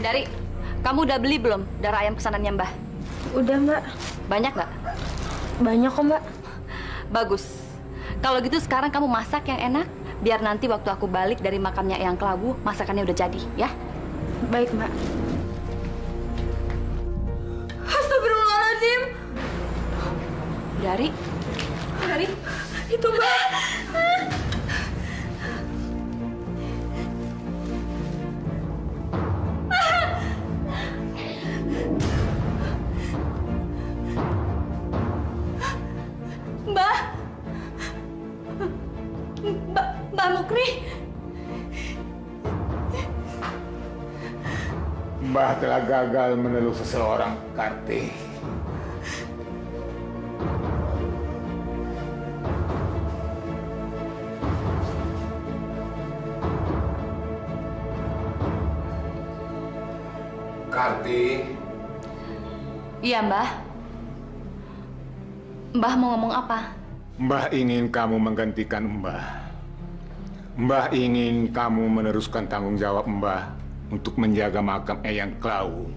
Dari, kamu udah beli belum darah ayam pesanannya Mbah? Udah, Mbak. Banyak nggak? Banyak kok, Mbak. Bagus. Kalau gitu sekarang kamu masak yang enak, biar nanti waktu aku balik dari makamnya Eyang Kelawu, masakannya udah jadi, ya? Baik, Mbak. Astagfirullahaladzim. Dari, itu Mbak. Mbak Mukri. Mbah telah gagal meneluk seseorang, Karti. Karti. Iya, Mbah. Mbah mau ngomong apa? Mbah ingin kamu menggantikan Mbah. Mbah ingin kamu meneruskan tanggung jawab Mbah untuk menjaga makam Eyang Kelawu.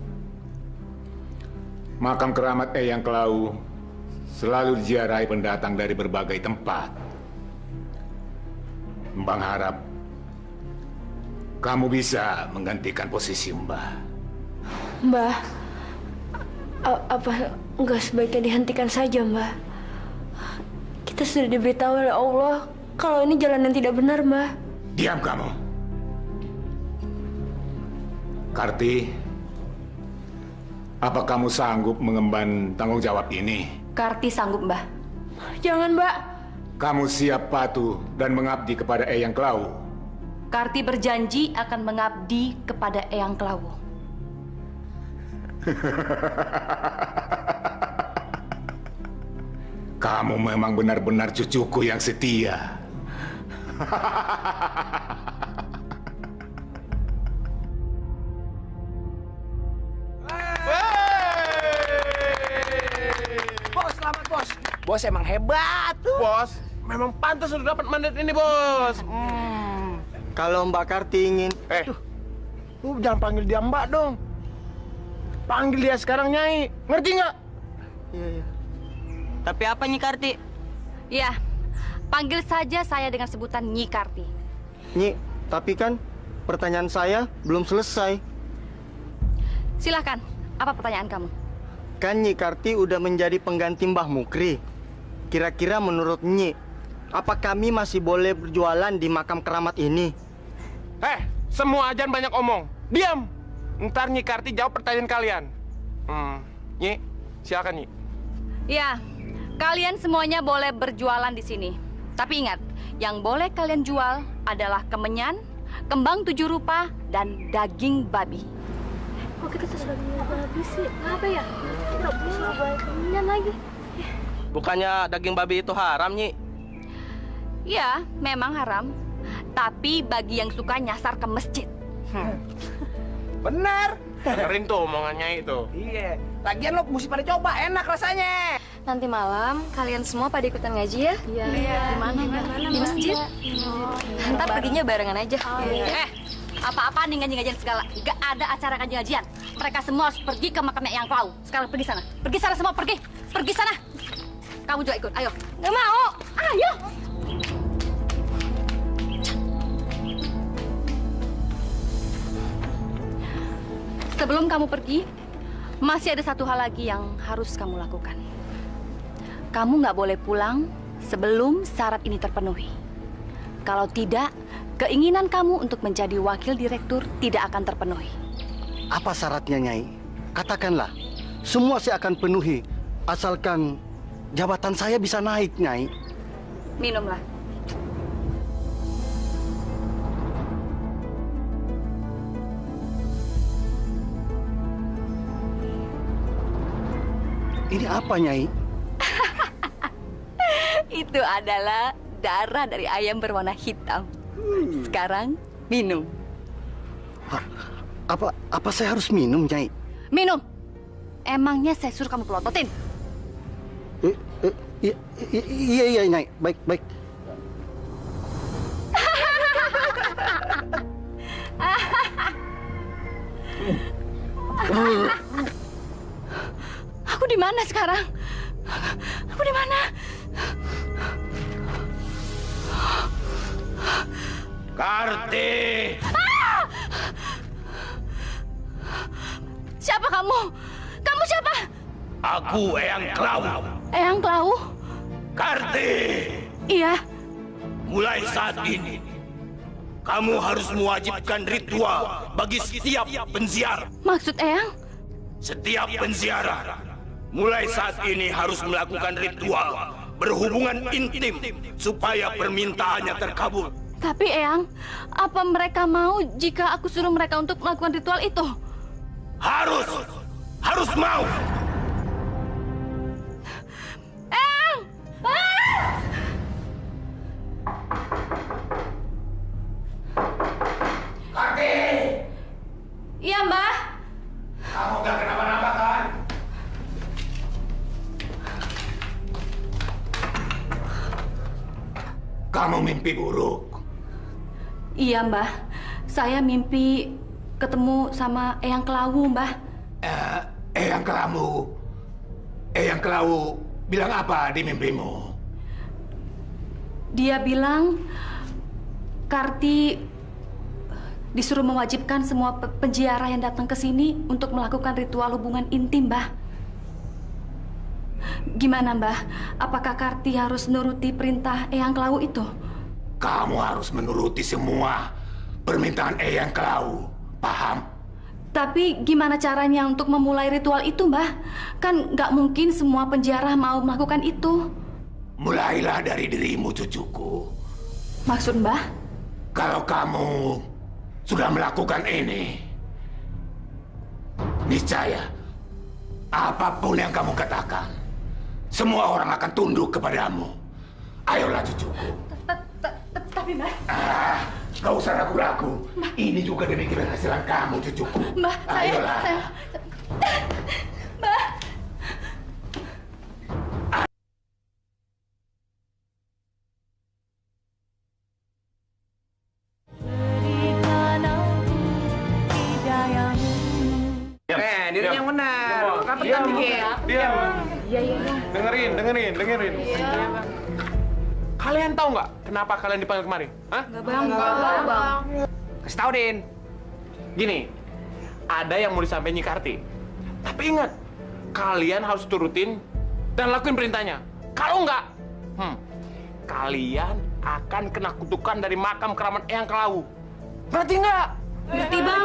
Makam keramat Eyang Kelawu selalu diziarahi pendatang dari berbagai tempat. Mbah harap kamu bisa menggantikan posisi Mbah. Mbah, apa nggak sebaiknya dihentikan saja, Mbah? Kita sudah diberitahu oleh Allah kalau ini jalan yang tidak benar, Mbah. Diam kamu. Karti, apa kamu sanggup mengemban tanggung jawab ini? Karti sanggup, Mbah. Jangan, Mbak. Kamu siap patuh dan mengabdi kepada Eyang Kelawu? Karti berjanji akan mengabdi kepada Eyang Kelawu. Kamu memang benar-benar cucuku yang setia. Bos, selamat bos. Bos emang hebat tuh. Bos, memang pantas udah dapat mandat ini, Bos. Kalau Mbak Karti ingin, Lu jangan panggil dia Mbak dong. Panggil dia sekarang Nyai. Ngerti nggak? Iya. Tapi apa Nyi Karti? Ya, panggil saja saya dengan sebutan Nyi Karti. Nyi, tapi kan pertanyaan saya belum selesai. Silahkan, apa pertanyaan kamu? Kan Nyi Karti udah menjadi pengganti Mbah Mukri. Kira-kira menurut Nyi, apa kami masih boleh berjualan di makam keramat ini? Semua ajan banyak omong. Diam. Ntar Nyi Karti jawab pertanyaan kalian. Nyi, silakan Nyi. Ya, kalian semuanya boleh berjualan di sini. Tapi ingat, yang boleh kalian jual adalah kemenyan, kembang 7 rupa, dan daging babi. Kok kita sudah babi sih? Apa ya? Nggak bisa buat kemenyan lagi. Bukannya daging babi itu haram, Nyi? Ya, memang haram. Tapi bagi yang suka nyasar ke masjid. Benar. Dengerin tuh omongannya itu. Iya. Lagian lo mesti pada coba, enak rasanya. Nanti malam kalian semua pada ikutan ngaji ya? Iya. Di mana? Di masjid. Ntar perginya barengan aja. Apa-apa nih ngaji-ngajian segala. Gak ada acara ngaji-ngajian. Mereka semua harus pergi ke makamnya Eyang Kelawu. Sekarang pergi sana. Pergi sana semua, pergi. Pergi sana. Kamu juga ikut, ayo. Nggak mau. Ayo. Sebelum kamu pergi, masih ada satu hal lagi yang harus kamu lakukan. Kamu nggak boleh pulang sebelum syarat ini terpenuhi. Kalau tidak, keinginan kamu untuk menjadi wakil direktur tidak akan terpenuhi. Apa syaratnya, Nyai? Katakanlah. Semua saya akan penuhi. Asalkan jabatan saya bisa naik, Nyai. Minumlah. Ini apa, Nyai? Itu adalah darah dari ayam berwarna hitam. Sekarang minum. Apa saya harus minum, Nyai? Minum. Emangnya saya suruh kamu pelototin? Iya, Nyai. Baik. Aku di mana sekarang? Aku di mana? Karti! Siapa kamu? Kamu siapa? Aku Eyang Klawu. Eyang Klawu? Karti! Iya. Mulai saat ini, kamu harus mewajibkan ritual bagi setiap penziarah. Maksud Eyang? Setiap penziarah, mulai saat ini harus melakukan ritual berhubungan intim supaya permintaannya terkabul. Tapi Eyang, apa mereka mau jika aku suruh mereka untuk melakukan ritual itu? Harus mau. Eyang! Karti! Iya, Mbah. Kamu gak kenapa-napa kan? Kamu mimpi buruk. Iya, Mbah. Saya mimpi ketemu sama Eyang Klawu, Mbah. Eyang Klawu bilang apa di mimpimu? Dia bilang Karti disuruh mewajibkan semua penziarah yang datang ke sini untuk melakukan ritual hubungan intim, Mbah. Gimana, Mbah? Apakah Karti harus nuruti perintah Eyang Klawu itu? Kamu harus menuruti semua permintaan Eyang Klawu. Paham? Tapi gimana caranya untuk memulai ritual itu, Mbah? Kan nggak mungkin semua penziarah mau melakukan itu. Mulailah dari dirimu, cucuku. Maksud Mbah? Kalau kamu sudah melakukan ini, niscaya apapun yang kamu katakan, semua orang akan tunduk kepadamu. Ayolah, cucuku. Tapi Mbah... Gak usah ragu-ragu. Ini juga demi keberhasilan kamu, cucuku. Mbah, Ayolah. Mbah. Diri yang benar. Diam. Dengerin. Kalian tahu nggak kenapa kalian dipanggil kemari? Hah? Enggak, Bang. Kasih tahu, Din. Gini, ada yang mau disampaikan Nyi Karti. Tapi ingat, kalian harus turutin dan lakuin perintahnya. Kalau nggak, kalian akan kena kutukan dari makam keramat Eyang Klawu. Ngerti nggak? Ngerti, Bang.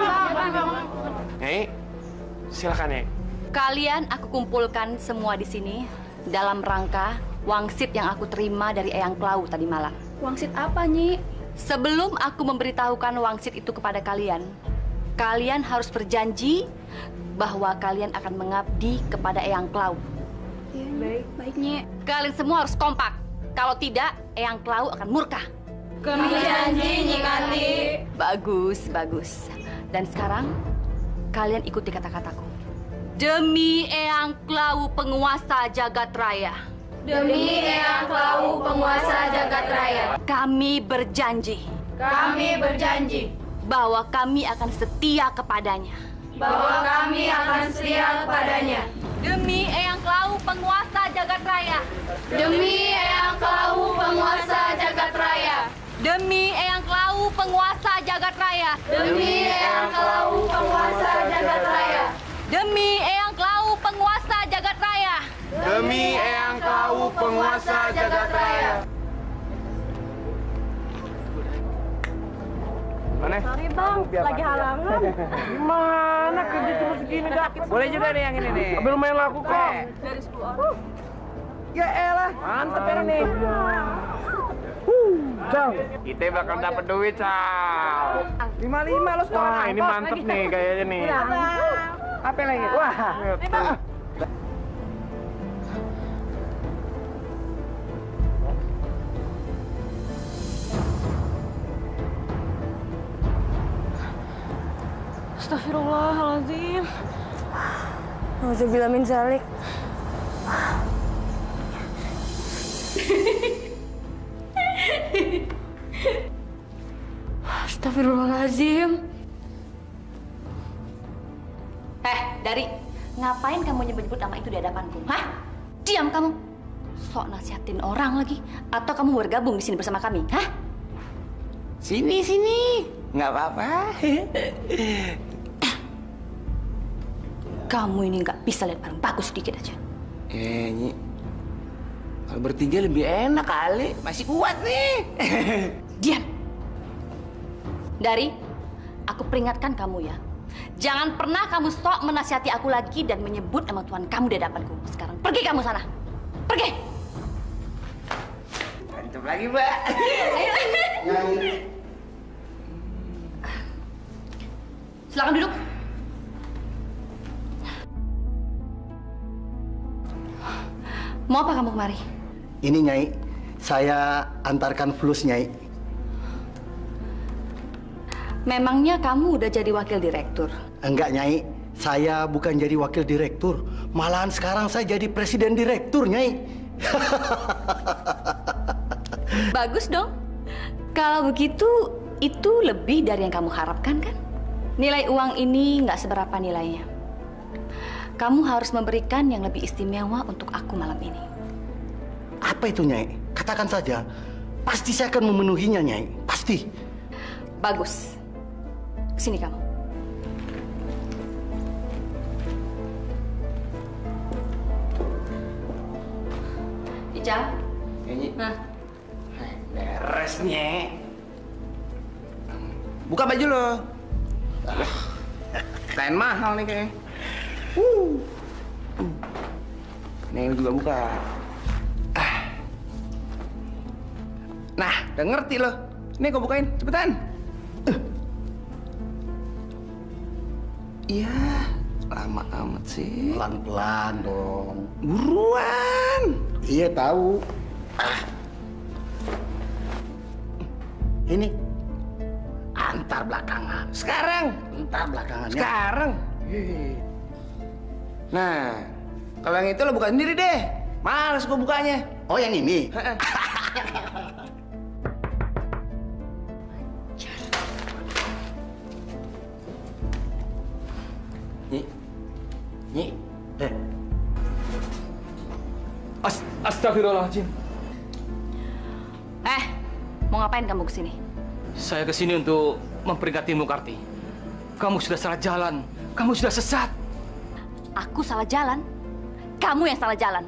Nyai, silakan, Nyai. Kalian aku kumpulkan semua di sini dalam rangka wangsit yang aku terima dari Eyang Klawu tadi malam. Wangsit apa, Nyi? Sebelum aku memberitahukan wangsit itu kepada kalian, kalian harus berjanji bahwa kalian akan mengabdi kepada Eyang Klawu. Baik, Nyi. Kalian semua harus kompak. Kalau tidak, Eyang Klawu akan murka. Kami janji, Nyi Karti. Bagus. Dan sekarang, kalian ikuti kata-kataku. Demi Eyang Klawu penguasa jagat raya. Demi Eyang Klawu penguasa jagat raya. Kami berjanji bahwa kami akan setia kepadanya. Demi Eyang Klawu penguasa jagat raya. Demi Eyang Klawu penguasa jagat raya. Demi Eyang Klawu penguasa jagat raya. Demi Eyang Klawu penguasa jagat raya. Demi Eyang Klawu penguasa jagat raya. Demi Eyang Klawu penguasa jagat raya. Mana? Sorry, Bang, lagi halangan. Gimana kerja cuma segini, Kak? Boleh juga nih yang ini nih. Ambil lumayan laku kok. Dari 10 orang. Ya elah, mantep ya nih. Cal, kita bakal dapat duit, Cal. 55 lo sekarang. Wah, ini mantep nih kayaknya nih. Apa lagi? Wah, Astagfirullahaladzim. Nauzubillah min zalik. Astagfirullahaladzim. Dari ngapain kamu nyebut-nyebut nama itu di hadapanku? Hah? Diam kamu. Sok nasihatin orang lagi. Atau kamu bergabung di sini bersama kami? Hah? Sini, nggak apa-apa. Kamu ini nggak bisa lihat barang bagus sedikit aja. Nyi, kalau bertiga lebih enak kali, masih kuat nih. Diam. Dari, aku peringatkan kamu ya. Jangan pernah kamu sok menasihati aku lagi dan menyebut nama Tuhan kamu di hadapanku. Sekarang pergi kamu sana. Pergi. Mantap lagi, Mbak. Silakan duduk. Mau apa kamu kemari? Ini Nyai, saya antarkan flus Nyai. Memangnya kamu udah jadi wakil direktur? Enggak Nyai, saya bukan jadi wakil direktur. Malahan sekarang saya jadi presiden direktur Nyai. Bagus dong. Kalau begitu, itu lebih dari yang kamu harapkan kan? Nilai uang ini nggak seberapa nilainya. Kamu harus memberikan yang lebih istimewa untuk aku malam ini. Apa itu Nyai? Katakan saja. Pasti saya akan memenuhinya Nyai. Pasti. Bagus. Sini kamu. Ical. Nyi. Nah, Beres, Nye. Buka baju lo. Kain mahal nih kayaknya. Nih juga buka. Nah, udah ngerti lo. Nih gue bukain, cepetan. Iya, lama amat sih. Pelan-pelan dong. Buruan. Iya tahu. Ini antar belakangan. Sekarang. Antar belakangan. Ya. Sekarang. Nah, kalau yang itu lo buka sendiri deh. Males gue bukanya. Oh yang ini. Nyi. Astagfirullahaladzim. mau ngapain kamu kesini? Saya kesini untuk memperingatmu, Karti. Kamu sudah salah jalan. Kamu sudah sesat. Aku salah jalan? Kamu yang salah jalan.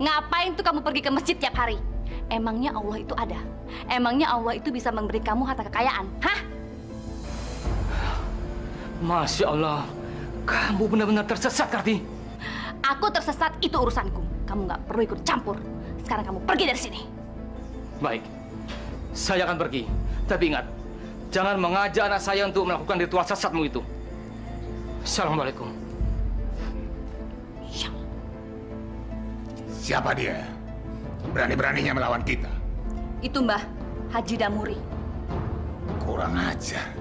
Ngapain tuh kamu pergi ke masjid tiap hari? Emangnya Allah itu ada? Emangnya Allah itu bisa memberi kamu harta kekayaan? Hah? Masya Allah. Kamu benar-benar tersesat, Karti. Aku tersesat, itu urusanku. Kamu nggak perlu ikut campur. Sekarang kamu pergi dari sini. Baik. Saya akan pergi. Tapi ingat, jangan mengajak anak saya untuk melakukan ritual sesatmu itu. Assalamualaikum. Siapa dia? Berani-beraninya melawan kita. Itu Mbah Haji Damuri. Kurang ajar.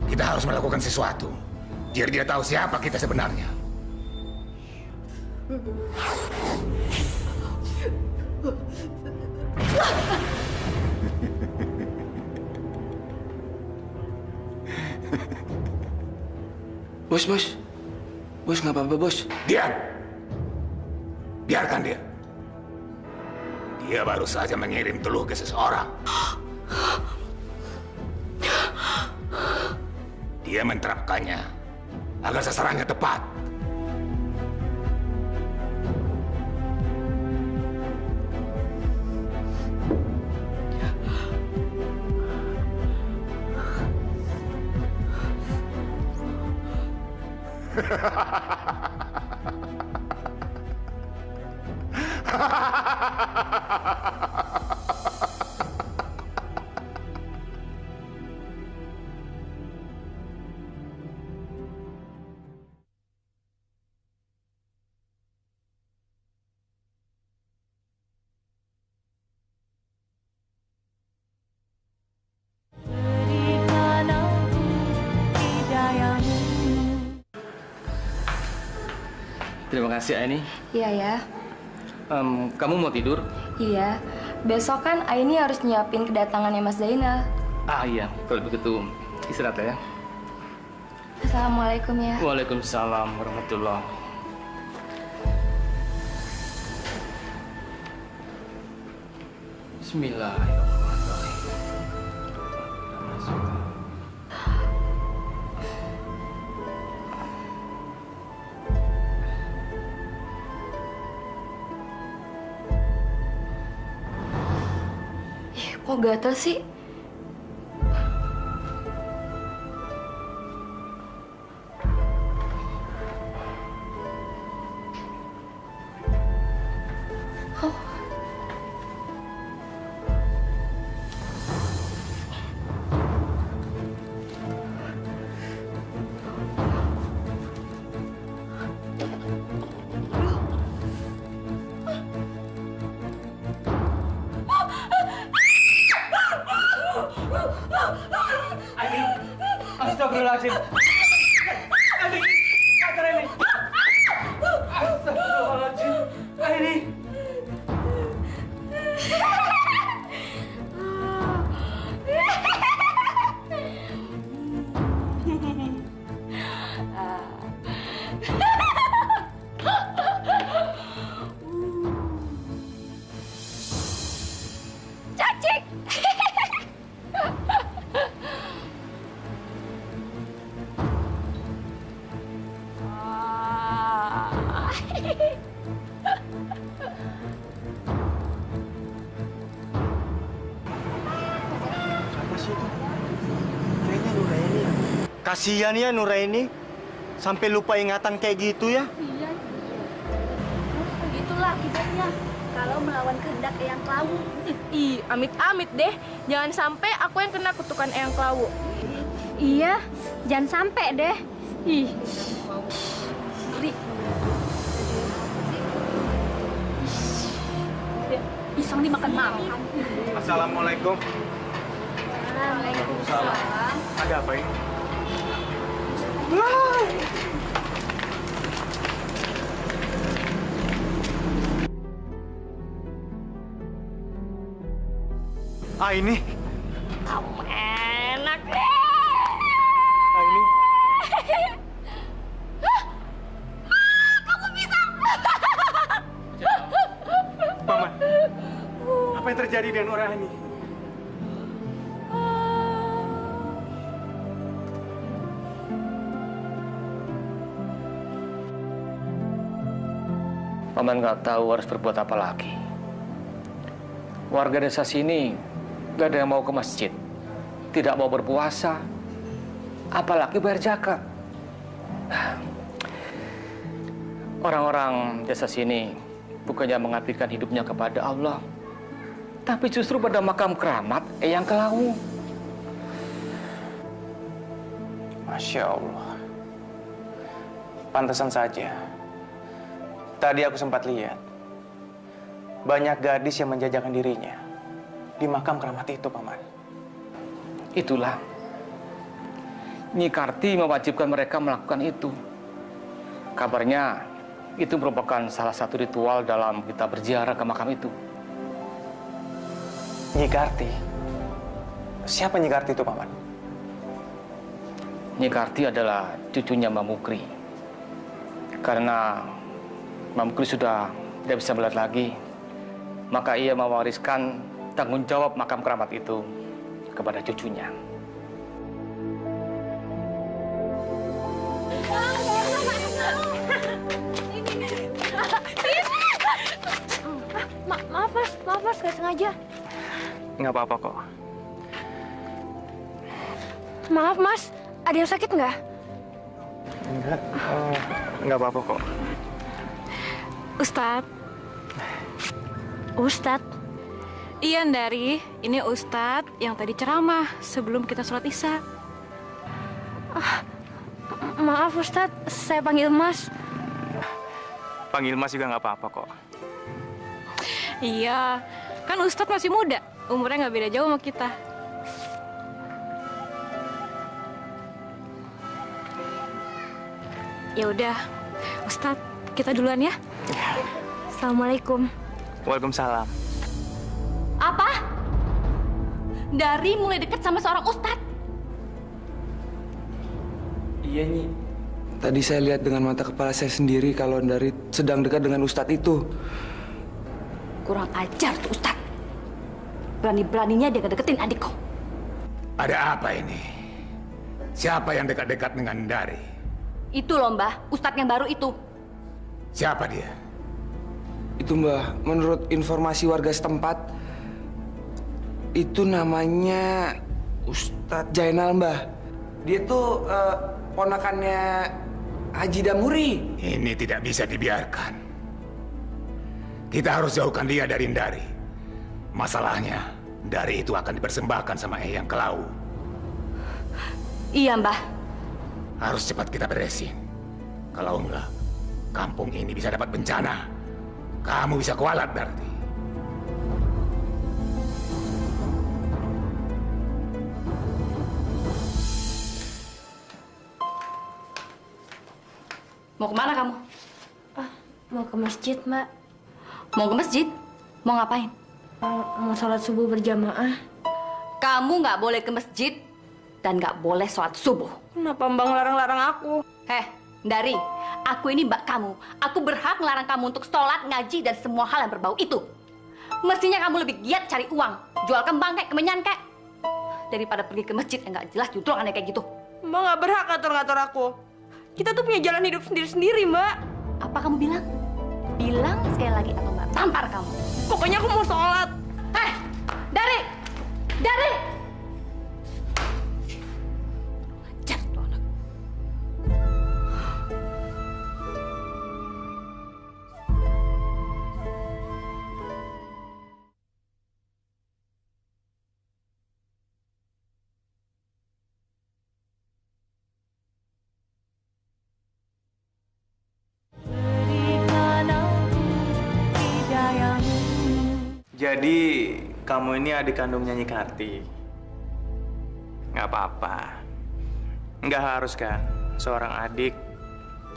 Kita harus melakukan sesuatu. Biar dia tahu siapa kita sebenarnya. Bos, nggak apa-apa, bos. Diam! Biarkan dia. Dia baru saja mengirim teluh ke seseorang. Dia menerapkannya agar sasarannya tepat. Terima kasih, Aini. Iya ya. Kamu mau tidur? Iya. Besok kan Aini harus nyiapin kedatangannya Mas Zainal. Ah iya, kalau begitu istirahat ya. Assalamualaikum ya. Waalaikumsalam warahmatullahi. Bismillahirrahmanirrahim. Kok gatel sih? Astagfirullahaladzim. Aini, kacau ini. Astagfirullahaladzim. Aini. Cacing. Siapa sih itu? Kayaknya Nuraini. Kasihan ya Nuraini. Sampai lupa ingatan kayak gitu ya. Iya. Begitulah akibatnya kalau melawan kehendak Eyang Klawu. Ih, amit-amit deh. Jangan sampai aku yang kena kutukan Eyang Klawu. Iya, jangan sampai deh. Ih, Ngeri. Pisang dimakan makan. Assalamualaikum. Waalaikumsalam. Ada apa ini? Ini. enak. Ini. Paman, apa yang terjadi dengan orang ini? Paman nggak tahu harus berbuat apa lagi. Warga desa sini nggak ada yang mau ke masjid, tidak mau berpuasa, apalagi bayar zakat. Orang-orang desa sini bukannya mengabdikan hidupnya kepada Allah, tapi justru pada makam keramat Eyang Klawu. Masya Allah. Pantesan saja. Tadi aku sempat lihat banyak gadis yang menjajakan dirinya di makam keramat itu, Paman. Itulah Nyi Karti mewajibkan mereka melakukan itu. Kabarnya itu merupakan salah satu ritual dalam kita berziarah ke makam itu. Nyi Karti? Siapa Nyi Karti itu, Paman? Nyi Karti adalah cucunya Mbak Mukri. Karena Mbak Mukri sudah tidak bisa melihat lagi, maka ia mewariskan tanggung jawab makam keramat itu kepada cucunya. Maaf mas, gak sengaja. Nggak apa-apa kok. Maaf mas, ada yang sakit nggak? Nggak apa-apa kok. Ustadz. Iya, Ndari. Ini Ustadz yang tadi ceramah sebelum kita sholat Isya. Maaf Ustadz, saya panggil mas. Panggil Mas juga nggak apa-apa kok. Iya, kan Ustadz masih muda. Umurnya nggak beda jauh sama kita. Ya udah, Ustadz, kita duluan ya. Assalamualaikum. Waalaikumsalam. Apa? Dari mulai dekat sama seorang ustadz? Iya, Nyi. Tadi saya lihat dengan mata kepala saya sendiri kalau Dari sedang dekat dengan Ustadz itu. Kurang ajar tuh Ustadz. Berani-beraninya dia ngedeketin adikku. Ada apa ini? Siapa yang dekat-dekat dengan Dari? Itu loh Mbah, Ustadz yang baru itu. Siapa dia? Itu Mbah, menurut informasi warga setempat, itu namanya Ustadz Jainal Mbah. Dia tuh ponakannya Haji Damuri. Ini tidak bisa dibiarkan. Kita harus jauhkan dia dari Dari. Masalahnya, Dari itu akan dipersembahkan sama Eyang Kelau. Iya Mbah. Harus cepat kita beresin. Kalau enggak, kampung ini bisa dapat bencana. Kamu bisa kualat berarti. Mau kemana kamu? Mau ke masjid, Mbak. Mau ke masjid? Mau ngapain? Mau sholat subuh berjamaah. Kamu nggak boleh ke masjid dan nggak boleh sholat subuh. Kenapa Mbak ngelarang-larang aku? Dari, aku ini mbak kamu. Aku berhak ngelarang kamu untuk sholat, ngaji, dan semua hal yang berbau itu. Mestinya kamu lebih giat cari uang. Jual kembang kayak kemenyan kayak. Daripada pergi ke masjid yang nggak jelas justru aneh kayak gitu. Mbak nggak berhak ngatur-ngatur aku. Kita tuh punya jalan hidup sendiri-sendiri, Mbak. Apa kamu bilang? Bilang sekali lagi atau mbak tampar kamu. Pokoknya aku mau sholat. Dari! Dari! Ajar tuh anak. Jadi, kamu ini adik kandungnya Nyi Karti. Nggak apa-apa. Nggak harus kan, seorang adik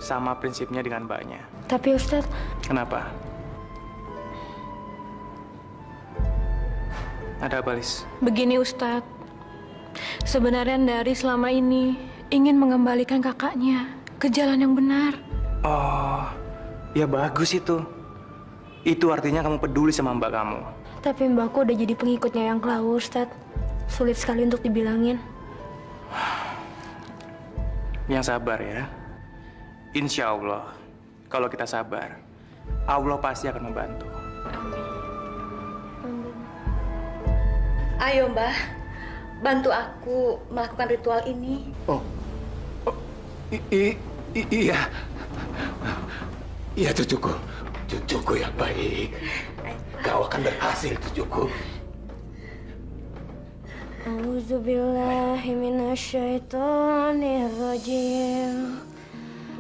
sama prinsipnya dengan mbaknya. Tapi Ustadz... Kenapa? Ada apa, Lis? Begini Ustadz, sebenarnya Dari selama ini ingin mengembalikan kakaknya ke jalan yang benar. Oh, ya bagus itu. Itu artinya kamu peduli sama mbak kamu. Tapi mbakku udah jadi pengikutnya yang Kelau, Ustadz. Sulit sekali untuk dibilangin. Yang sabar ya. Insya Allah, kalau kita sabar, Allah pasti akan membantu. Ayo mbah, bantu aku melakukan ritual ini. Iya. Iya cucuku. Cucuku yang baik. Kau akan berhasil, cucuku. A'udzubillahi minasyaitonirrajim.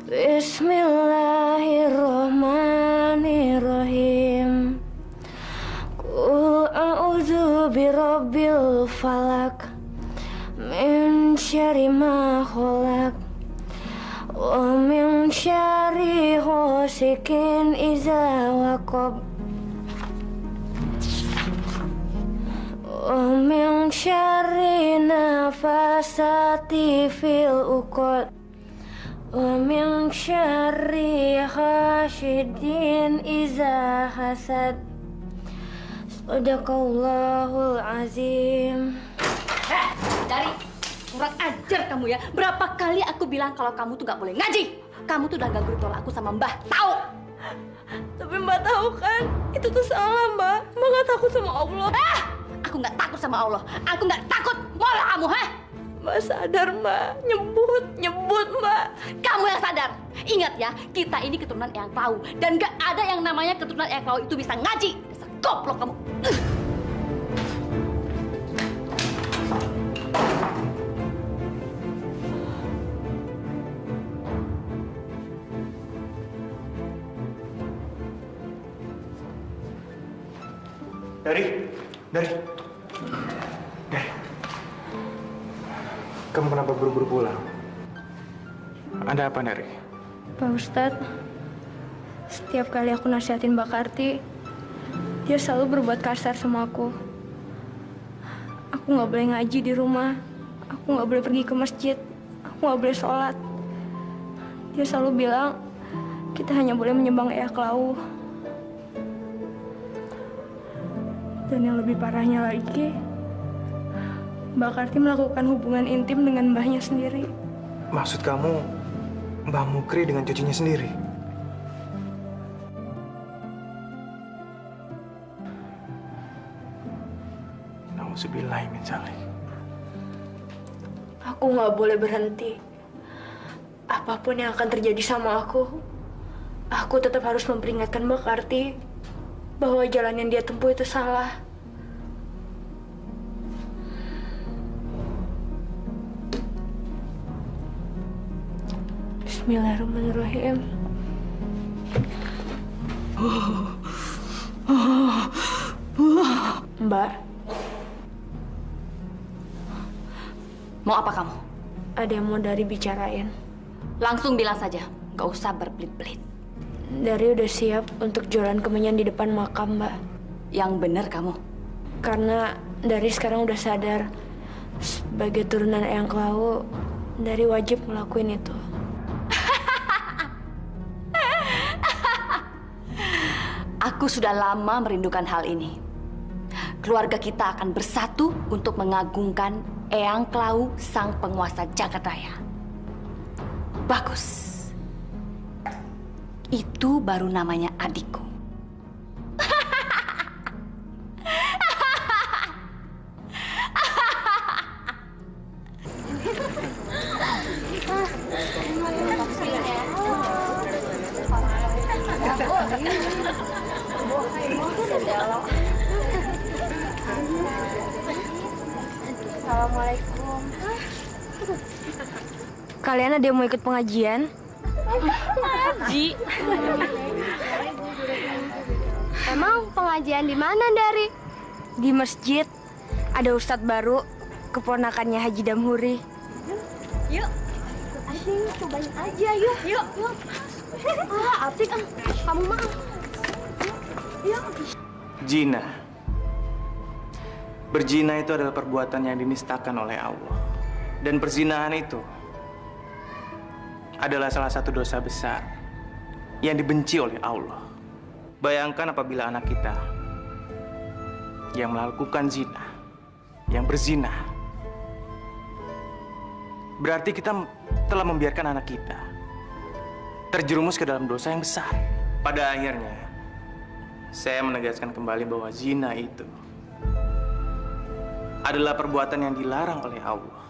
Bismillahirrahmanirrahim. Qul a'udzu birabbil falak min syarri ma khalaq wa min syarri ghasikin idza waqab wa min syarri nafasati fil uqad wa min syarri hasidin idza hasad. Sadaqallahul azim. Dari kurang ajar kamu ya. Berapa kali aku bilang kalau kamu tuh nggak boleh ngaji. Kamu tuh udah ganggu ritual aku sama Mbah. Tahu? Tapi Mbak tahu kan, itu tuh salah Mbak. Mbak nggak takut sama Allah. Aku nggak takut sama Allah. Aku nggak takut. Malah kamu, Mbak sadar Mbak. Nyebut Mbak. Kamu yang sadar. Ingat ya, kita ini keturunan Eyang Klau. Dan nggak ada yang namanya keturunan Eyang Klau itu bisa ngaji. Dasar goblok kamu. Dari. Kamu kenapa buru-buru pulang? Ada apa, Dari? Pak Ustadz, setiap kali aku nasihatin Mbak Karti, dia selalu berbuat kasar sama aku. Aku nggak boleh ngaji di rumah, aku nggak boleh pergi ke masjid, aku nggak boleh sholat. Dia selalu bilang kita hanya boleh menyembah Eyang Klawu. Dan yang lebih parahnya lagi, Mbak Karti melakukan hubungan intim dengan mbahnya sendiri. Maksud kamu, Mbah Mukri dengan cucunya sendiri? Nauzubillahi min dzalik. Aku nggak boleh berhenti. Apapun yang akan terjadi sama aku tetap harus memperingatkan Mbak Karti bahwa jalan yang dia tempuh itu salah. Bismillahirrahmanirrahim. Mbak, Mau apa kamu? ada yang mau Dari bicarain. Langsung bilang saja, nggak usah berbelit-belit. Dari udah siap untuk jualan kemenyan di depan makam, Mbak. Yang benar kamu. Karena Dari sekarang udah sadar sebagai turunan Eyang Klawu, Dari wajib ngelakuin itu. Aku sudah lama merindukan hal ini. Keluarga kita akan bersatu untuk mengagungkan Eyang Klawu, sang penguasa jagat raya. Bagus. Itu baru namanya adikku. Assalamualaikum. Kalian ada yang mau ikut pengajian? Ngaji. Emang pengajian di mana, Dari? Di masjid. Ada ustadz baru, keponakannya Haji Damhuri. Yuk. Asyik, cobain aja, yuk. Yuk. Atik, kamu mah. Yuk. Zina. Berzina itu adalah perbuatan yang dinistakan oleh Allah. Dan perzinahan itu adalah salah satu dosa besar yang dibenci oleh Allah. Bayangkan apabila anak kita yang melakukan zina, yang berzina, berarti kita telah membiarkan anak kita terjerumus ke dalam dosa yang besar. Pada akhirnya, saya menegaskan kembali bahwa zina itu adalah perbuatan yang dilarang oleh Allah.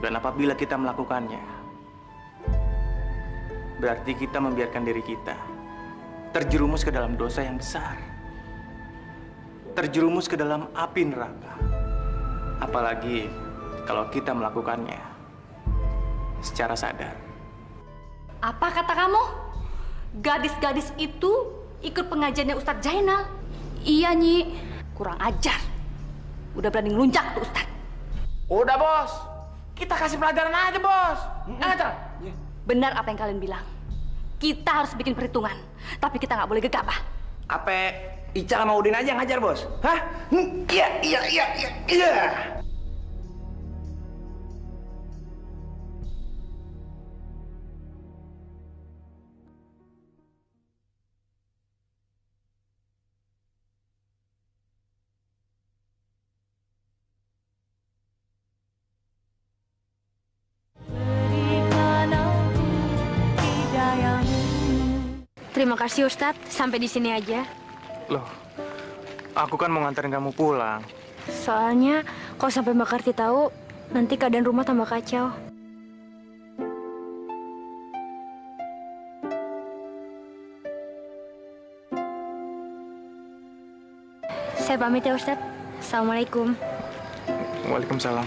Dan apabila kita melakukannya, berarti kita membiarkan diri kita terjerumus ke dalam dosa yang besar. Terjerumus ke dalam api neraka. Apalagi kalau kita melakukannya secara sadar. Apa kata kamu? Gadis-gadis itu ikut pengajiannya Ustadz Jainal? Iya, Nyi. Kurang ajar. Udah berani ngelunjak tuh Ustadz. Udah, Bos. Kita kasih pelajaran aja, Bos. Ajar. Benar apa yang kalian bilang. Kita harus bikin perhitungan. Tapi kita nggak boleh gegabah. Apa Ica sama Udin aja yang ngajar, Bos? Hah? Iya. Terima kasih Ustadz, sampai di sini aja. Loh, aku kan mau nganterin kamu pulang. Soalnya kalau sampai Mbak Karti tahu, nanti keadaan rumah tambah kacau. Saya pamit ya Ustadz. Assalamualaikum. Waalaikumsalam.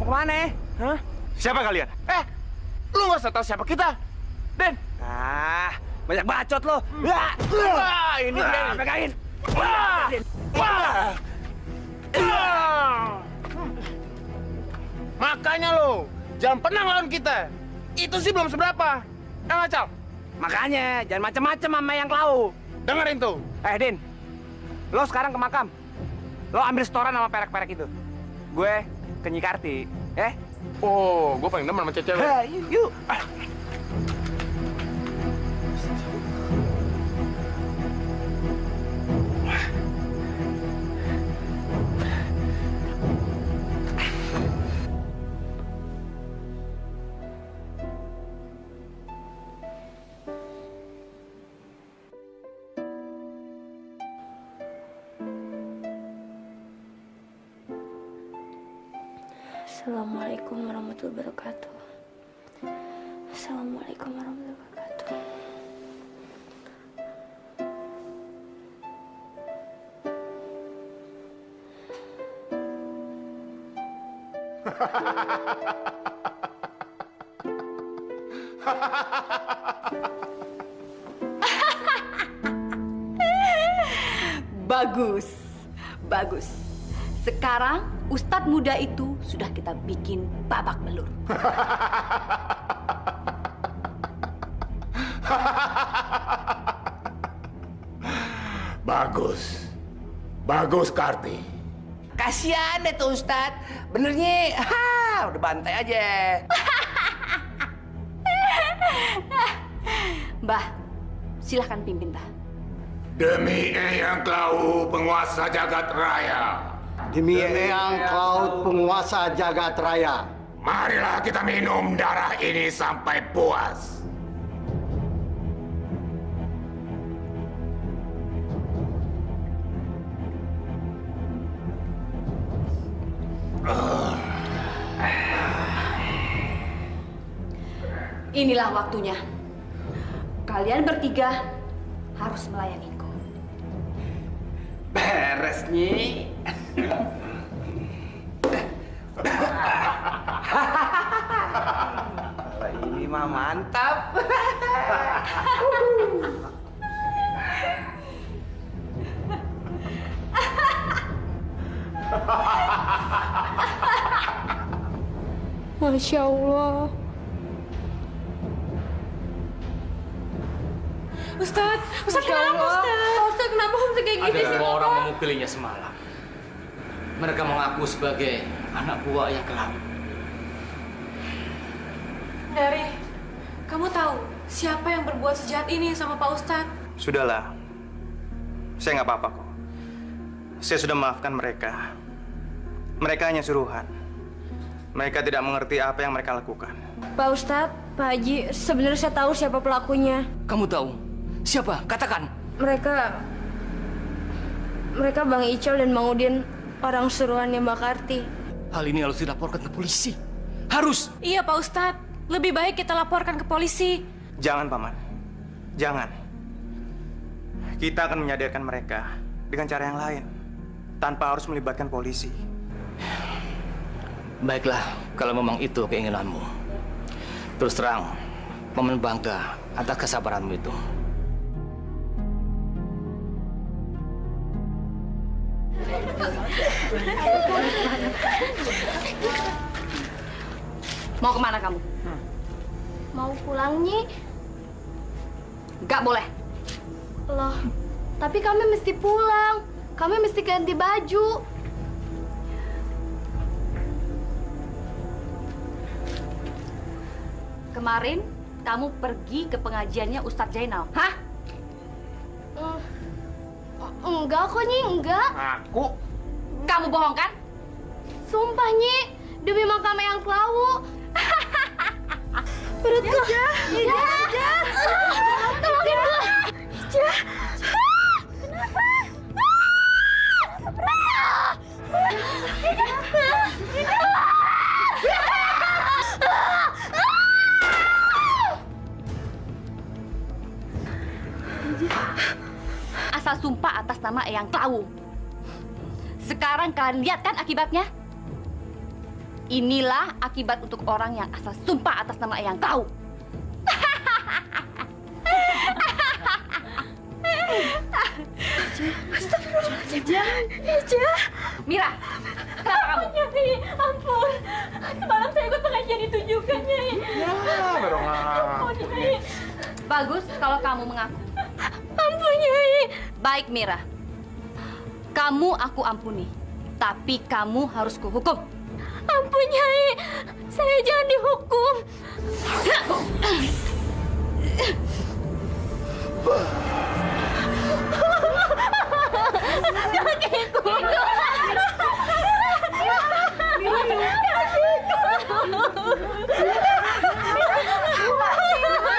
Kemana? Hah? Siapa kalian? Lu nggak usah tahu siapa kita, Den. Ah, banyak bacot lo. Wah, ini dia. Pegangin. Makanya lo jangan pernah ngelawan kita. Itu sih belum seberapa. Ngacal. Makanya jangan macem-macem sama yang Klau. Dengerin tuh. Din, lo sekarang ke makam. Lo ambil setoran sama perek-perek itu. Gue ke Nyi Karti, ya? Oh, gue paling demen sama cewek. Yuk. Assalamualaikum warahmatullahi wabarakatuh. Assalamualaikum warahmatullahi wabarakatuh. Bagus, bagus. Sekarang Ustadz muda itu sudah kita bikin babak belur. Bagus. Bagus, Karti. Kasian deh tuh Ustadz. Benernya, udah bantai aja. Mbah, silahkan pimpin, Mbah. Demi Eyang Klau, penguasa jagat raya. Demi Eyang Cloud, penguasa jagat raya. Marilah kita minum darah ini sampai puas. Inilah waktunya. Kalian bertiga harus melayaniku. Beres, Nyi. Ini mah mantap. Masya Allah. Ustadz kenapa Ustadz kenapa bisa kayak gini Ada sih? dua orang memukilinya semalam. Mereka mengaku sebagai anak buah yang kelam. Dari, kamu tahu siapa yang berbuat sejahat ini sama Pak Ustadz? Sudahlah. Saya nggak apa-apa kok. Saya sudah memaafkan mereka. Mereka hanya suruhan. Mereka tidak mengerti apa yang mereka lakukan. Pak Ustadz, Pak Haji, sebenarnya saya tahu siapa pelakunya. Kamu tahu? Siapa? Katakan. Mereka Bang Icol dan Bang Udin, orang suruhannya Mbak Karti. Hal ini harus dilaporkan ke polisi. Harus. Iya Pak Ustadz, lebih baik kita laporkan ke polisi. Jangan, Paman. Jangan. Kita akan menyadarkan mereka dengan cara yang lain, tanpa harus melibatkan polisi. Baiklah, kalau memang itu keinginanmu. Terus terang, Paman bangga atas kesabaranmu itu. Mau kemana kamu? Mau pulang, Nyi? Gak boleh. Loh, tapi kami mesti pulang. Kami mesti ganti baju. Kemarin kamu pergi ke pengajiannya Ustadz Zainal, hah? Enggak kok, Nyi, enggak. Aku? Kamu bohong kan? Sumpah, Nyi, demi makam Eyang Klawu. Perutku. Ija. Tolongin gua. Ija. Kenapa? Asal sumpah atas nama Eyang Klawu. Sekarang kalian lihat kan akibatnya? Inilah akibat untuk orang yang asal sumpah atas nama Eyang Klawu. Ija. Mira, kenapa kamu? Nyai, ampun. Semalam saya ikut pengajian itu juga, Nyai. Ya, baru Ampun, Nyai. Bagus kalau kamu mengaku. Ampun, Nyai. Baik, Mira. Kamu aku ampuni. Tapi kamu harus kuhukum. Ampun, Nyai. Saya jangan dihukum. Kakiku.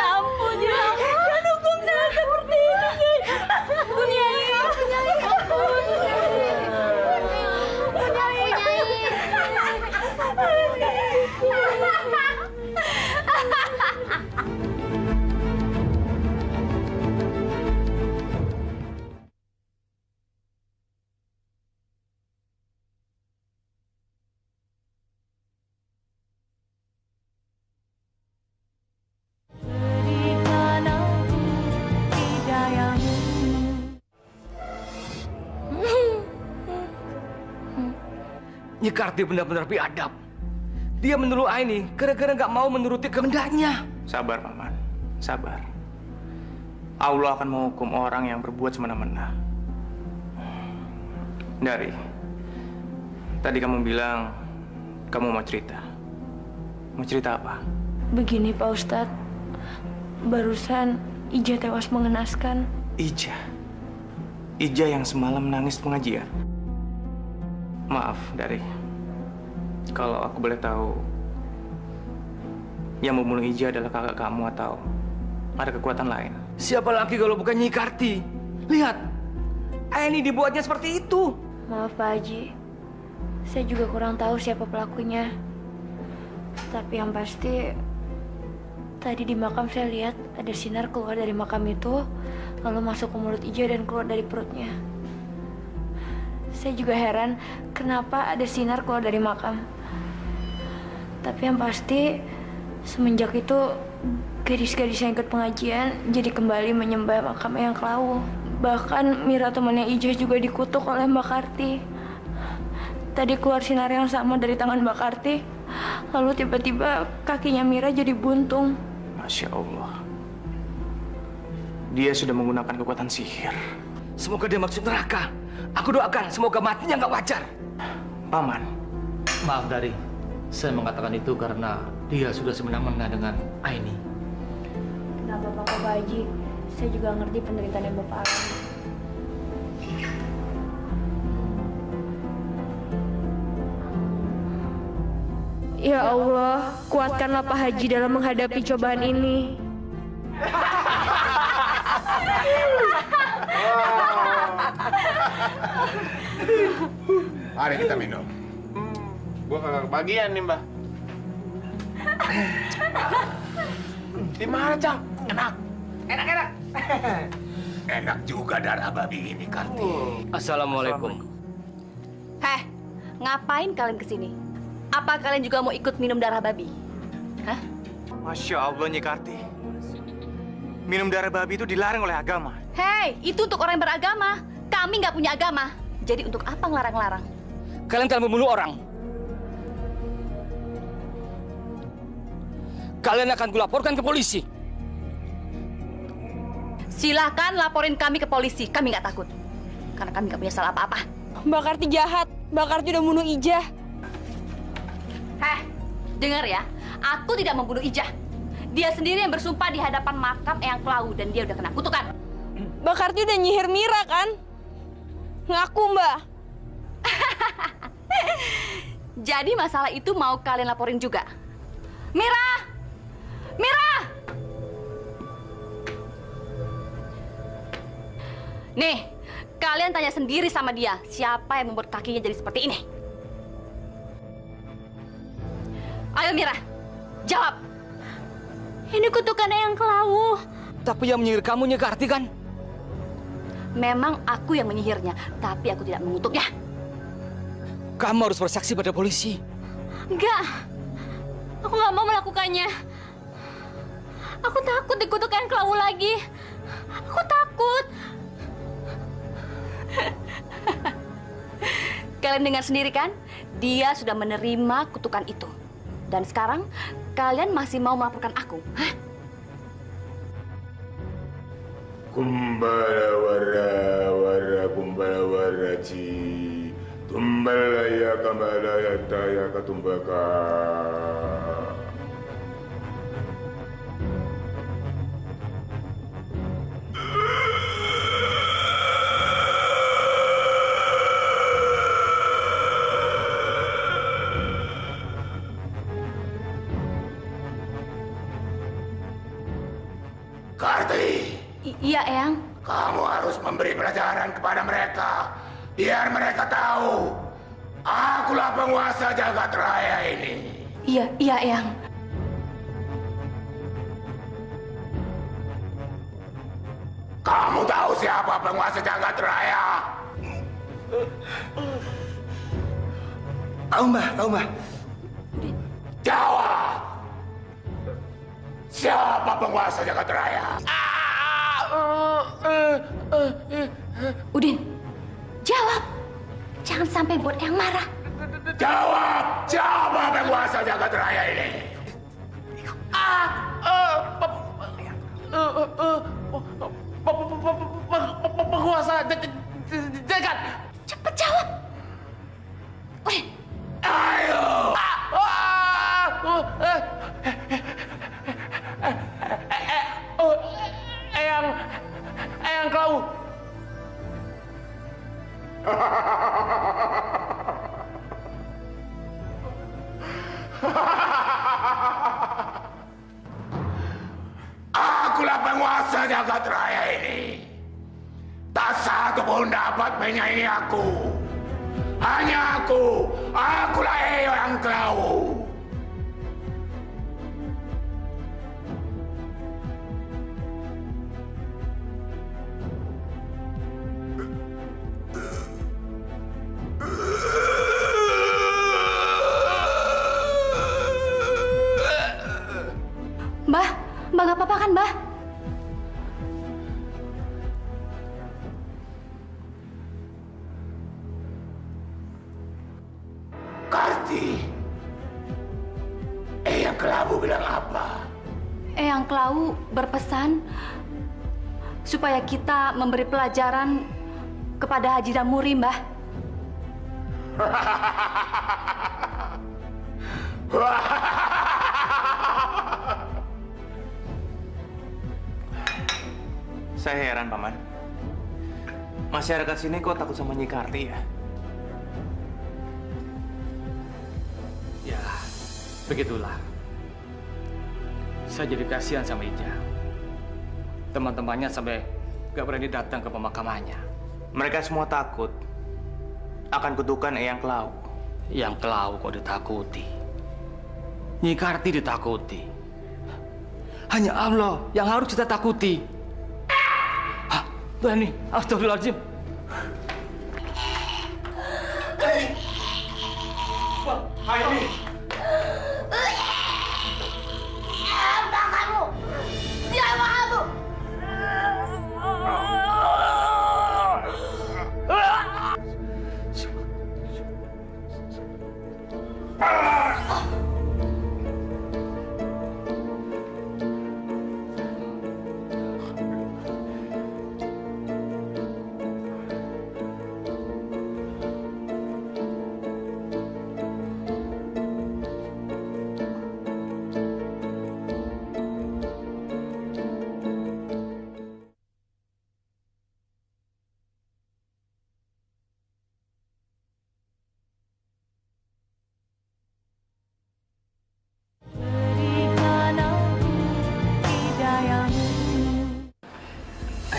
Ampun, Nyai. Jangan hukum saya seperti ini, Nyai. Ampun, Nyai. Ampun, Nyi Karti benar-benar biadab. Dia menuduh Aini gara-gara nggak mau menuruti kehendaknya. Sabar, Paman. Sabar. Allah akan menghukum orang yang berbuat semena-mena. Dari, tadi kamu bilang kamu mau cerita. Mau cerita apa? Begini, Pak Ustadz. Barusan Ija tewas mengenaskan. Ija? Ija yang semalam menangis pengajian? Maaf, Dari. Kalau aku boleh tahu, yang membunuh Ija adalah kakak kamu atau ada kekuatan lain? Siapa lagi kalau bukan Nyi Karti? Lihat, Aini dibuatnya seperti itu. Maaf, Pak Haji. Saya juga kurang tahu siapa pelakunya. Tapi yang pasti, tadi di makam saya lihat ada sinar keluar dari makam itu, lalu masuk ke mulut Ija dan keluar dari perutnya. Saya juga heran kenapa ada sinar keluar dari makam. Tapi yang pasti semenjak itu gadis-gadis yang ikut pengajian jadi kembali menyembah makam Eyang Klawu. Bahkan Mira temannya Ija juga dikutuk oleh Mbak Karti. Tadi keluar sinar yang sama dari tangan Mbak Karti. Lalu tiba-tiba kakinya Mira jadi buntung. Masya Allah. Dia sudah menggunakan kekuatan sihir. Semoga dia masuk neraka. Aku doakan semoga matinya nggak wajar. Paman. Maaf, Dari. Saya mengatakan itu karena dia sudah semena-mena dengan Aini. Kenapa Pak Haji? Saya juga ngerti penderitaan yang Bapak alami. Ya Allah, kuatkanlah Pak Haji dalam menghadapi cobaan ini. Mari kita minum. Gua kagak kebagian nih, Mbah. Gimana, Cang? Enak. Enak. Enak juga darah babi ini, Karti. Assalamualaikum. Heh, ngapain kalian kesini? Apa kalian juga mau ikut minum darah babi? Hah? Masya Allah, Nyi Karti. Minum darah babi itu dilarang oleh agama. Hei, itu untuk orang yang beragama. Kami nggak punya agama. Jadi untuk apa ngelarang-larang? Kalian telah membunuh orang. Kalian akan kulaporkan ke polisi. Silakan laporin kami ke polisi. Kami nggak takut. Karena kami nggak punya salah apa-apa. Mbak Karti jahat. Mbak Karti udah bunuh Ija. Heh, dengar ya. Aku tidak membunuh Ija. Dia sendiri yang bersumpah di hadapan makam Eyang Klawu dan dia udah kena kutukan. Mbak Karti udah nyihir Mira kan? Ngaku, Mbak. Jadi masalah itu mau kalian laporin juga. Mira! Mira! Nih, kalian tanya sendiri sama dia, siapa yang membuat kakinya jadi seperti ini? Ayo Mira, jawab. Ini kutukan Eyang Klawu. Tapi yang menyihir kamu Nyi Karti kan? Memang aku yang menyihirnya, tapi aku tidak mengutuknya. Kamu harus bersaksi pada polisi. Enggak. Aku nggak mau melakukannya. Aku takut dikutuk Eyang Klawu lagi. Aku takut. Kalian dengar sendiri kan? Dia sudah menerima kutukan itu. Dan sekarang, kalian masih mau melaporkan aku? Hah? Kumbala wara wara kumbala wara ci tumbala ya kambala ya taya katumbaka. Karti. Iya, Eyang. Kamu harus memberi pelajaran kepada mereka, biar mereka tahu akulah penguasa jagat raya ini. Iya, Eyang. Kamu tahu siapa penguasa jagat raya? Tahu, Mbah, tahu, Mbah. Jawab. Siapa penguasa jagat raya? Udin, jawab. Jangan sampai buat yang marah. Jawab, siapa penguasa jagat raya ini? Penguasa jagat. Cepat jawab. Udin. Ayo. Eyang Klau. Akulah penguasa jagat raya ini. Tak satu pun dapat menyaingi aku. Hanya aku. Akulah Eyang Klau. Mbak nggak apa-apa kan, Mbak? Karti, Eyang Kelabu bilang apa? Eyang Klau berpesan supaya kita memberi pelajaran kepada Haji Damuri, Mbah. Saya heran, Paman. Masyarakat sini kok takut sama Nyi Karti ya? Ya, begitulah. Saya jadi kasihan sama Ija. Teman-temannya sampai gak berani datang ke pemakamannya. Mereka semua takut akan kutukan Eyang Klau. Yang Klau kok ditakuti? Nyi Karti ditakuti. Hanya Allah yang harus kita takuti. Tuh ini, astagfirullahaladzim. Aini. Apa kamu? Siapa kamu?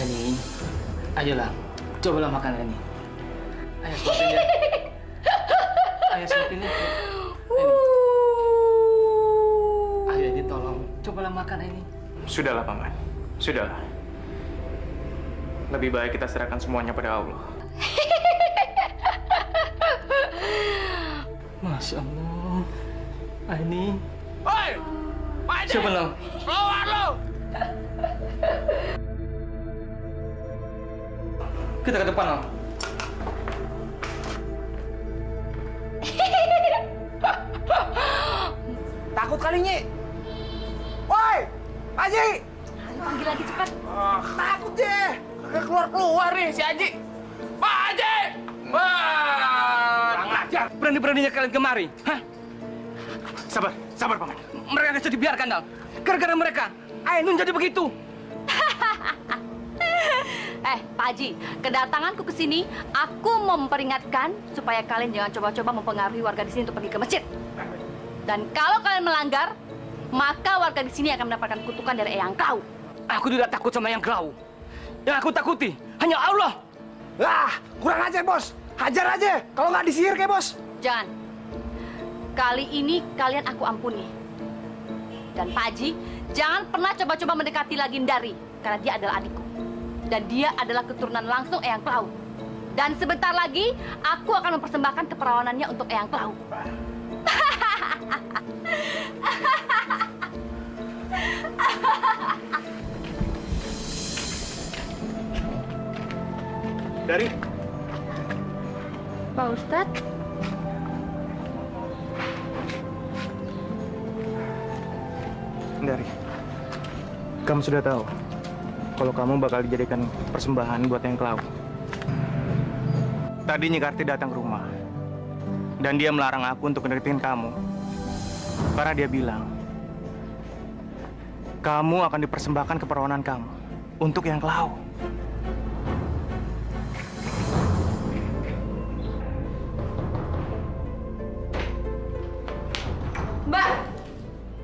Aini, ayolah, cobalah makan ini. Ayo suapin ya. Ayo suapin ya. Ayo ini tolong, cobalah makan ini. Sudahlah, Paman. Sudahlah. Lebih baik kita serahkan semuanya pada Allah. Masya Allah. Aini. Hei! Siapa lo? Keluar lo! Kita ke depan, Om. Takut kali, Nyi. Woi, Haji. Panggil lagi cepat. Takut deh. Kagak keluar nih si Haji. Pak Haji! Wah, kurang ajar. Berani-beraninya kalian kemari. Hah? Sabar, Paman. Mereka nggak bisa dibiarkan, Dal. Gara-gara mereka, Ainun jadi begitu. Pak Haji, kedatanganku ke sini, aku memperingatkan supaya kalian jangan coba-coba mempengaruhi warga di sini untuk pergi ke masjid. Dan kalau kalian melanggar, maka warga di sini akan mendapatkan kutukan dari Eyang Klau. Aku tidak takut sama Eyang Klau. Yang aku takuti hanya Allah. Lah, kurang ajar, Bos. Hajar aja, kalau nggak disihir kayak Bos. Jangan. Kali ini kalian aku ampuni. Dan Pak Haji, jangan pernah coba-coba mendekati lagi Ndari, karena dia adalah adikku. Dan dia adalah keturunan langsung Eyang Klau. Dan sebentar lagi, aku akan mempersembahkan keperawanannya untuk Eyang Klau. Dari? Pak Ustadz? Dari, kamu sudah tahu kalau kamu bakal dijadikan persembahan buat Eyang Klau. Tadi Nyi Karti datang ke rumah dan dia melarang aku untuk mendeketin kamu karena dia bilang kamu akan dipersembahkan keperawanan kamu untuk Eyang Klau. Mbak,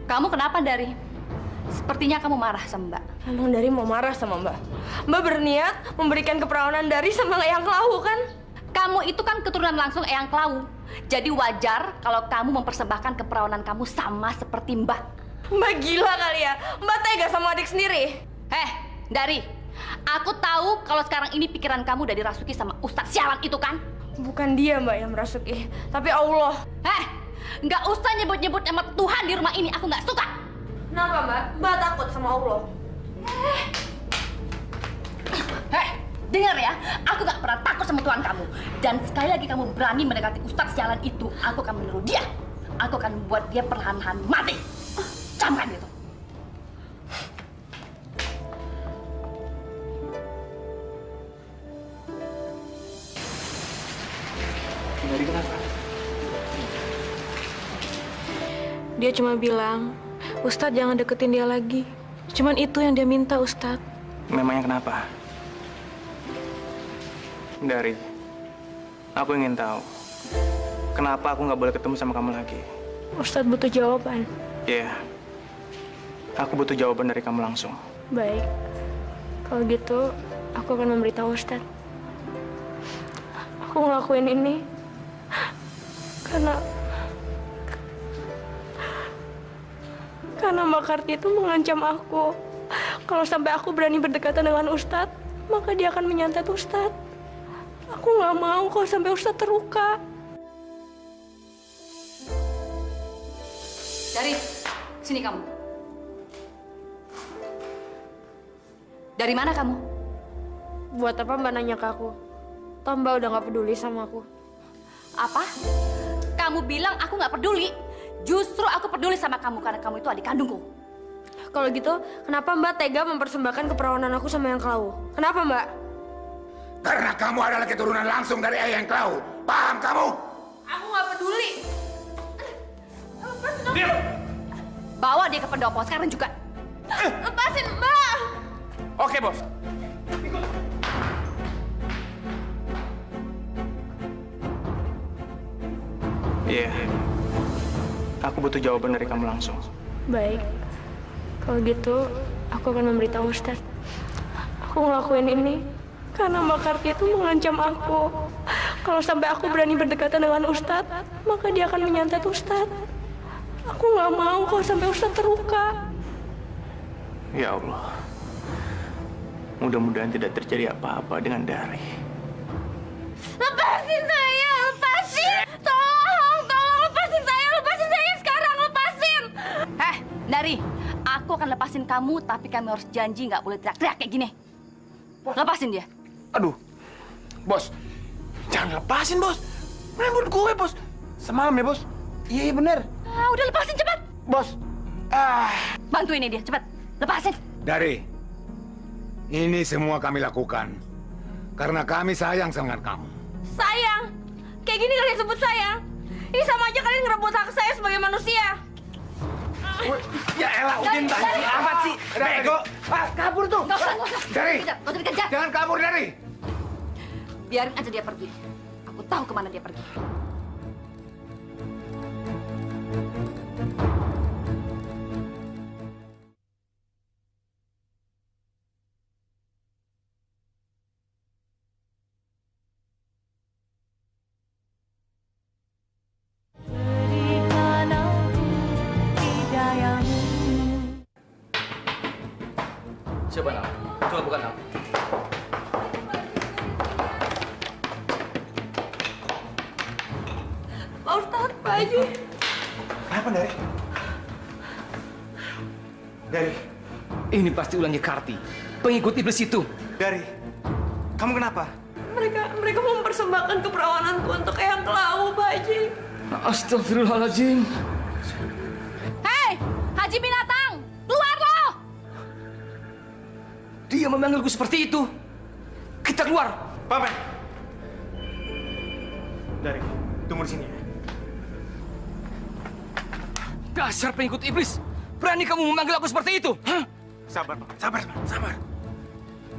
kamu kenapa, Dari? Sepertinya kamu marah sama Mbak. Emang Dari mau marah sama Mbak? Mbak berniat memberikan keperawanan Dari sama Eyang Klau, kan? Kamu itu kan keturunan langsung Eyang Klau. Jadi wajar kalau kamu mempersembahkan keperawanan kamu sama seperti Mbak. Mbak gila kali ya? Mbak tega sama adik sendiri? Dari, aku tahu kalau sekarang ini pikiran kamu udah dirasuki sama Ustadz sialan itu kan? Bukan dia, Mbak, yang merasuki, tapi Allah. Nggak usah nyebut-nyebut nama Tuhan di rumah ini, aku nggak suka. Kenapa, Mbak? Mbak takut sama Allah. Dengar ya, aku nggak pernah takut sama Tuhan kamu. Dan sekali lagi kamu berani mendekati Ustadz sialan itu, aku akan meniru dia. Aku akan membuat dia perlahan-lahan mati. Camkan gitu. Dari kenapa? Dia cuma bilang, Ustadz jangan deketin dia lagi. Cuman itu yang dia minta, Ustadz. Memangnya kenapa? Dari, aku ingin tahu kenapa aku nggak boleh ketemu sama kamu lagi. Ustadz butuh jawaban. Iya, aku butuh jawaban dari kamu langsung. Baik, kalau gitu aku akan memberitahu Ustadz. Aku ngelakuin ini karena Mbak Karti itu mengancam aku. Kalau sampai aku berani berdekatan dengan Ustadz, maka dia akan menyantet Ustadz. Aku nggak mau kalau sampai Ustadz terluka. Dari, sini kamu. Dari mana kamu? Buat apa Mbak nanya ke aku? Toh Mbak udah nggak peduli sama aku. Apa? Kamu bilang aku nggak peduli? Justru aku peduli sama kamu karena kamu itu adik kandungku. Kalau gitu, kenapa Mbak tega mempersembahkan keperawanan aku sama Eyang Klau? Kenapa Mbak? Karena kamu adalah keturunan langsung dari Eyang Klau. Paham kamu? Aku nggak peduli. Diam! Bawa dia ke pendopo sekarang juga. Lepasin Mbak! Oke, Bos. Iya, aku butuh jawaban dari kamu langsung. Baik, kalau gitu aku akan memberitahu Ustadz. Aku ngelakuin ini karena Mbak Karti itu mengancam aku. Kalau sampai aku berani berdekatan dengan Ustadz, maka dia akan menyantet Ustadz. Aku nggak mau kalau sampai Ustadz terluka. Ya Allah, mudah-mudahan tidak terjadi apa-apa dengan Dari. Lepasin saya, lepasin! Tolong lepasin saya sekarang, lepasin! Dari, aku akan lepasin kamu, tapi kamu harus janji nggak boleh teriak-teriak kayak gini. Lepasin dia. Aduh, Bos, jangan lepasin, Bos. Rambut gue, Bos. Semalam ya, Bos. Iya, bener. Udah lepasin cepat. Bos, Bantu ini dia, cepat. Lepasin. Dari, Ini semua kami lakukan karena kami sayang dengan kamu. Sayang? Kayak gini kalian sebut sayang? Ini sama aja kalian ngerebut hak saya sebagai manusia. Ya elah, Udin banci amat sih. Bego. Kabur tuh. Nggak usah. Dari. Nggak usah dikejar. Jangan kabur, Dari. Biarin aja dia pergi. Aku tahu kemana dia pergi. Siapa nak? Coba buka nak. Pak Ustadz, Pak Haji. Kenapa, Dari? Dari? Ini pasti ulangnya Karti, pengikut iblis itu. Dari, kamu kenapa? Mereka mau mempersembahkan keperawananku untuk Eyang Kelawu, Pak Haji. Astagfirullahaladzim. Hei, Haji Binatang, keluar lo! Dia memanggilku seperti itu. Kita keluar. Paman. Dari, tunggu di sini. Dasar pengikut iblis. Berani kamu memanggil aku seperti itu? Hah? Sabar, Paman. Sabar.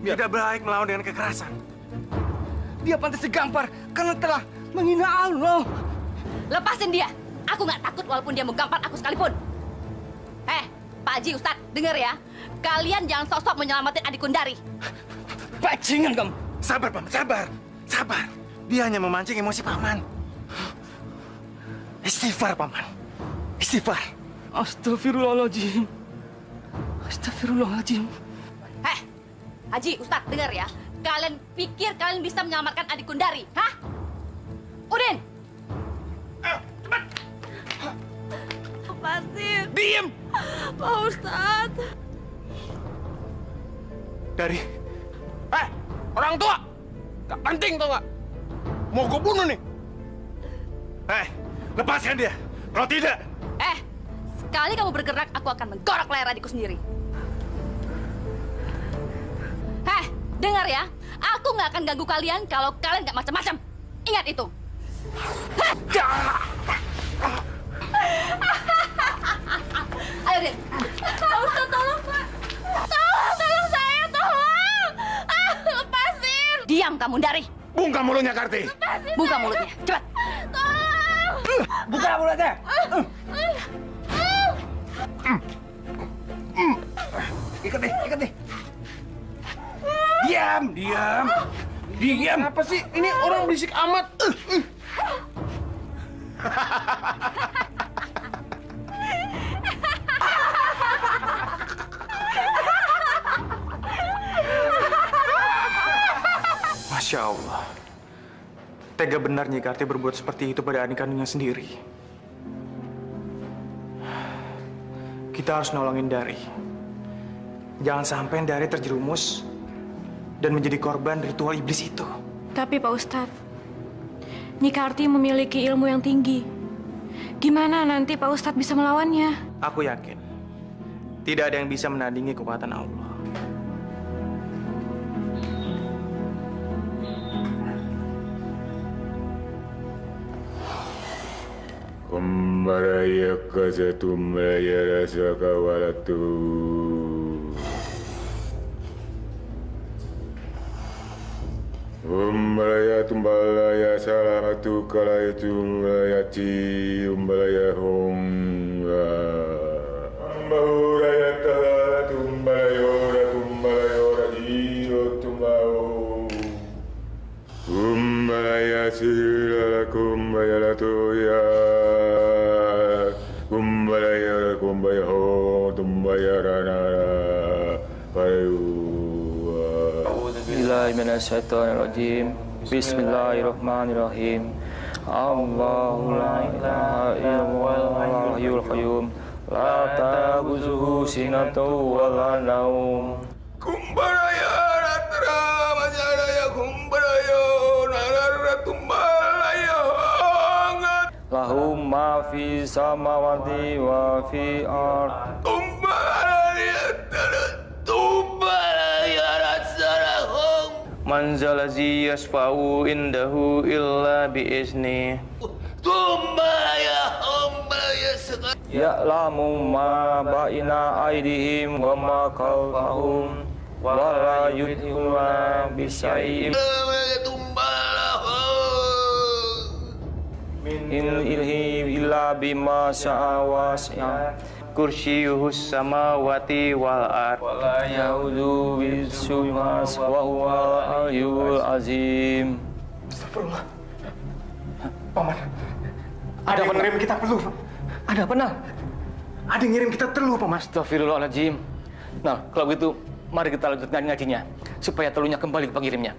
Tidak baik melawan dengan kekerasan. Dia pantas digampar karena telah menghina Allah. Lepasin dia. Aku nggak takut walaupun dia menggampar aku sekalipun. Pak Haji, Ustadz, denger ya. Kalian jangan sok-sok menyelamatin adik Kundari. Bajingan kamu. Sabar, Paman. Sabar. Dia hanya memancing emosi Paman. Istighfar, Paman. Istighfar. Astagfirullahaladzim. Haji, Ustadz, denger ya. Kalian pikir kalian bisa menyelamatkan adik Kundari? Hah? Udin! Cepat! Lepasin. Diam! Pak Ustadz. Dari. Orang tua! Gak penting tau gak? Mau gue bunuh nih. Lepaskan dia. Kalau tidak. Sekali kamu bergerak, aku akan menggorok leher adikku sendiri. Dengar ya. Aku nggak akan ganggu kalian kalau kalian nggak macam-macam. Ingat itu. Ayo, Din. Pak Ustadz, tolong, Pak. Tolong saya, tolong. Lepasin. Diam kamu, Dari. Buka mulutnya, Karti. Buka mulutnya, cepat. Tolong. Buka mulutnya. Ikat deh. Diam. Apa sih? Ini orang berisik amat. Masya Allah. Tega benar Nyi Karti berbuat seperti itu pada adik kandungnya sendiri. Kita harus nolongin Dari. Jangan sampai Dari terjerumus dan menjadi korban ritual iblis itu. Tapi Pak Ustadz, Nyi Karti memiliki ilmu yang tinggi. Gimana nanti Pak Ustadz bisa melawannya? Aku yakin tidak ada yang bisa menandingi kekuatan Allah. Kumbaraya kasatumaya rasaka walatu. Umbalaya tumbalaya salamatu kalaya tumbalaya ci umbalaya honga. Ambahuraya tala tumbalaya ora jiro tumbao. Umbalaya sila kumbaya latoya. Kumbaya ho tumbaya ranara payu. Bismillahirrahmanirrahim. Bismillahirrahmanirrahim. Allahu la ilaha illallah hayyul qayyum. La ta'khuzuhu sinatun wa la naum. Kumbaraya ratra majaraya kumbaraya narara tumbalaya hangat. Lahum ma fi samawati wa fi ard. Tumbalaya ratra Man zalazi yasfa'u indahu illa bi'izni. Ya'lamu ma baina aydihim wa ma khalfahum wa la yuhituna bisyai'in min ilmihi illa bima syaa wasi'a kursiyyuhus samawati wal ard wa la ya'udu bihifzuhuma wa huwal aliyyul azim. Astagfirullah. Paman, ada yang ngirim kita teluh. Ada apa, Nah? Ada yang ngirim kita teluh, Paman. Astagfirullahaladzim. Nah, kalau begitu, mari kita lanjutkan ngajinya, supaya teluhnya kembali ke pengirimnya.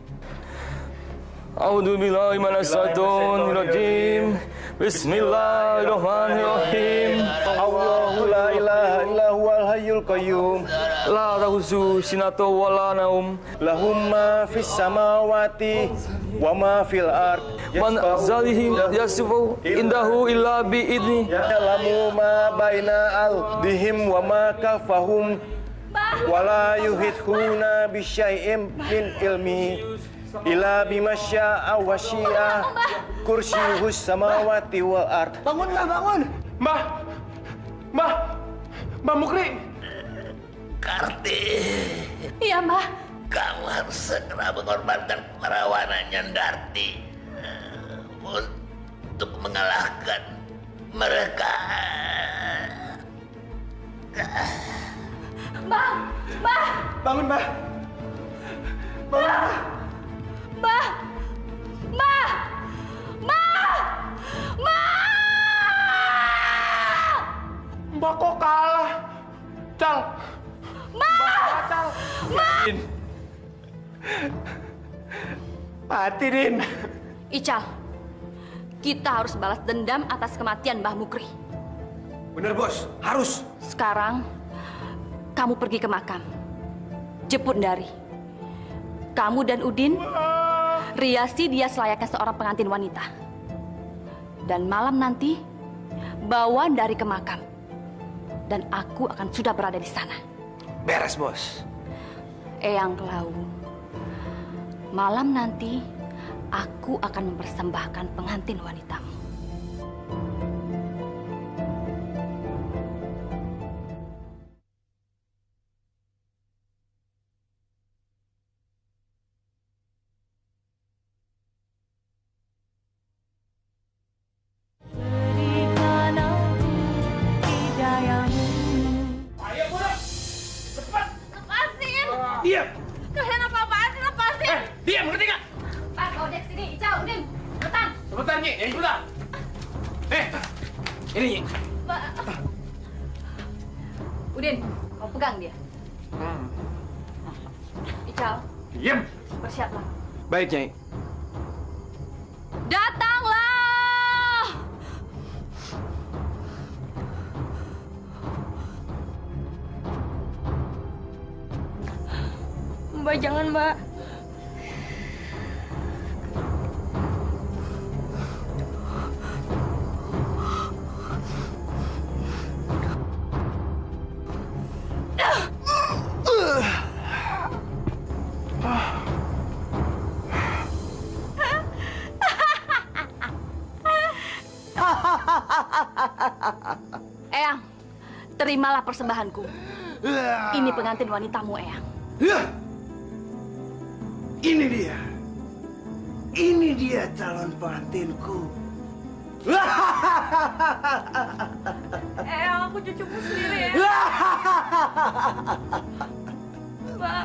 A'udzubillahi minasyaitonir rajim. Bismillahirrahmanirrahim. Allahu la ilaha illa huwal hayyul qayyum. La ta'khudhuhu sinatun wa la naum. Lahum ma fis samawati wa ma fil ard. Man zalihi yasfu indahu illa bi idni. Ya'lamu ma baina aldihim wa ma kafahum. Wa la yuhituna bi syai'in min ilmi illa bima syaa wa syi'a kursiyyuhus samawati wal ard. Bangun, Mbah, bangun. Mbah! Mbah! Mbah Mukri! Karti, Iya, Mbah. kamu harus segera mengorbankan keperawanannya Darti untuk mengalahkan mereka. Mbah! Mbah! Bangun, Mbah. Bangun, Mbah. Mbah! Mbah! Mbah! Mbah! Mbah kok kalah? Cal! Mbah! Cal! Mbah! Mati, Din. Ical, kita harus balas dendam atas kematian Mbah Mukri. Bener, Bos. Harus. Sekarang, kamu pergi ke makam. Jemput Ndari. Kamu dan Udin riasi dia selayaknya seorang pengantin wanita. Dan malam nanti, bawa Ndari ke makam. Dan aku akan sudah berada di sana. Beres, Bos. Eyang Klau, malam nanti aku akan mempersembahkan pengantin wanitamu. Diam! Kalian apa-apaan sih? Lepasin! Diam, ngerti nggak? Pak, Ojek sini. Ical, Udin. Cepetan. Sebentar, Nyi. Sebentar. Ini, Nyi. Pak. Udin, kau pegang dia. Ical, Diam. bersiaplah. Baik, Nyai. Datanglah! Mbak, jangan, Mbak. Eyang, terimalah persembahanku. Ini pengantin wanitamu, Eyang. Ini dia. Ini dia calon pengantinku. Aku cucuku sendiri ya. Mbak.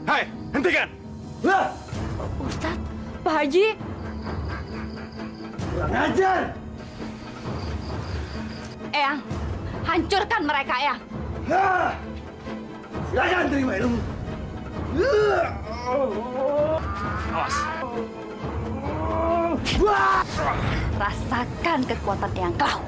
Hai, hentikan. Ustadz, Pak Haji. Kurang ajar. Eyang, hancurkan mereka, Eyang. Silakan terima ilmu. Awas. Rasakan kekuatan Eyang Klau.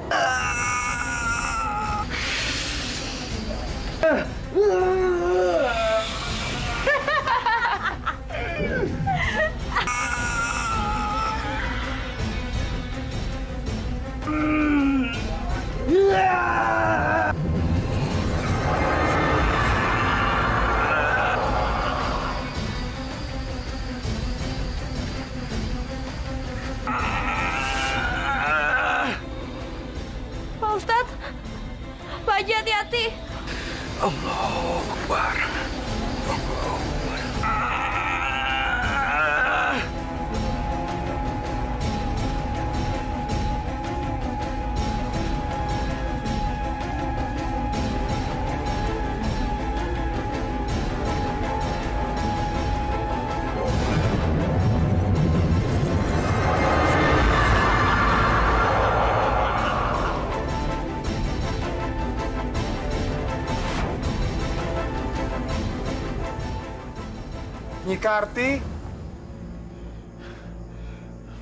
Nyi Karti?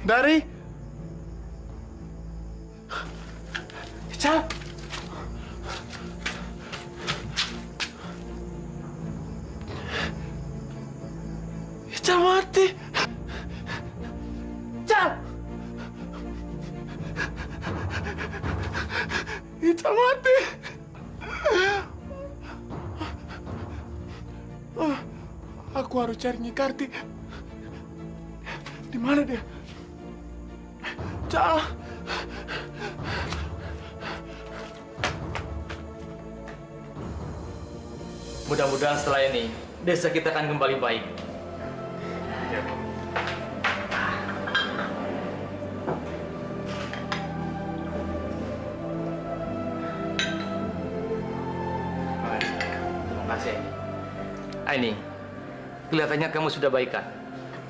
Dari? Ical? Ical mati. Ical! Ical mati. Aku harus cari Nyi Karti. Di mana dia? Cal. Mudah-mudahan setelah ini desa kita akan kembali baik. Terima kasih. Aini, kelihatannya kamu sudah baikan.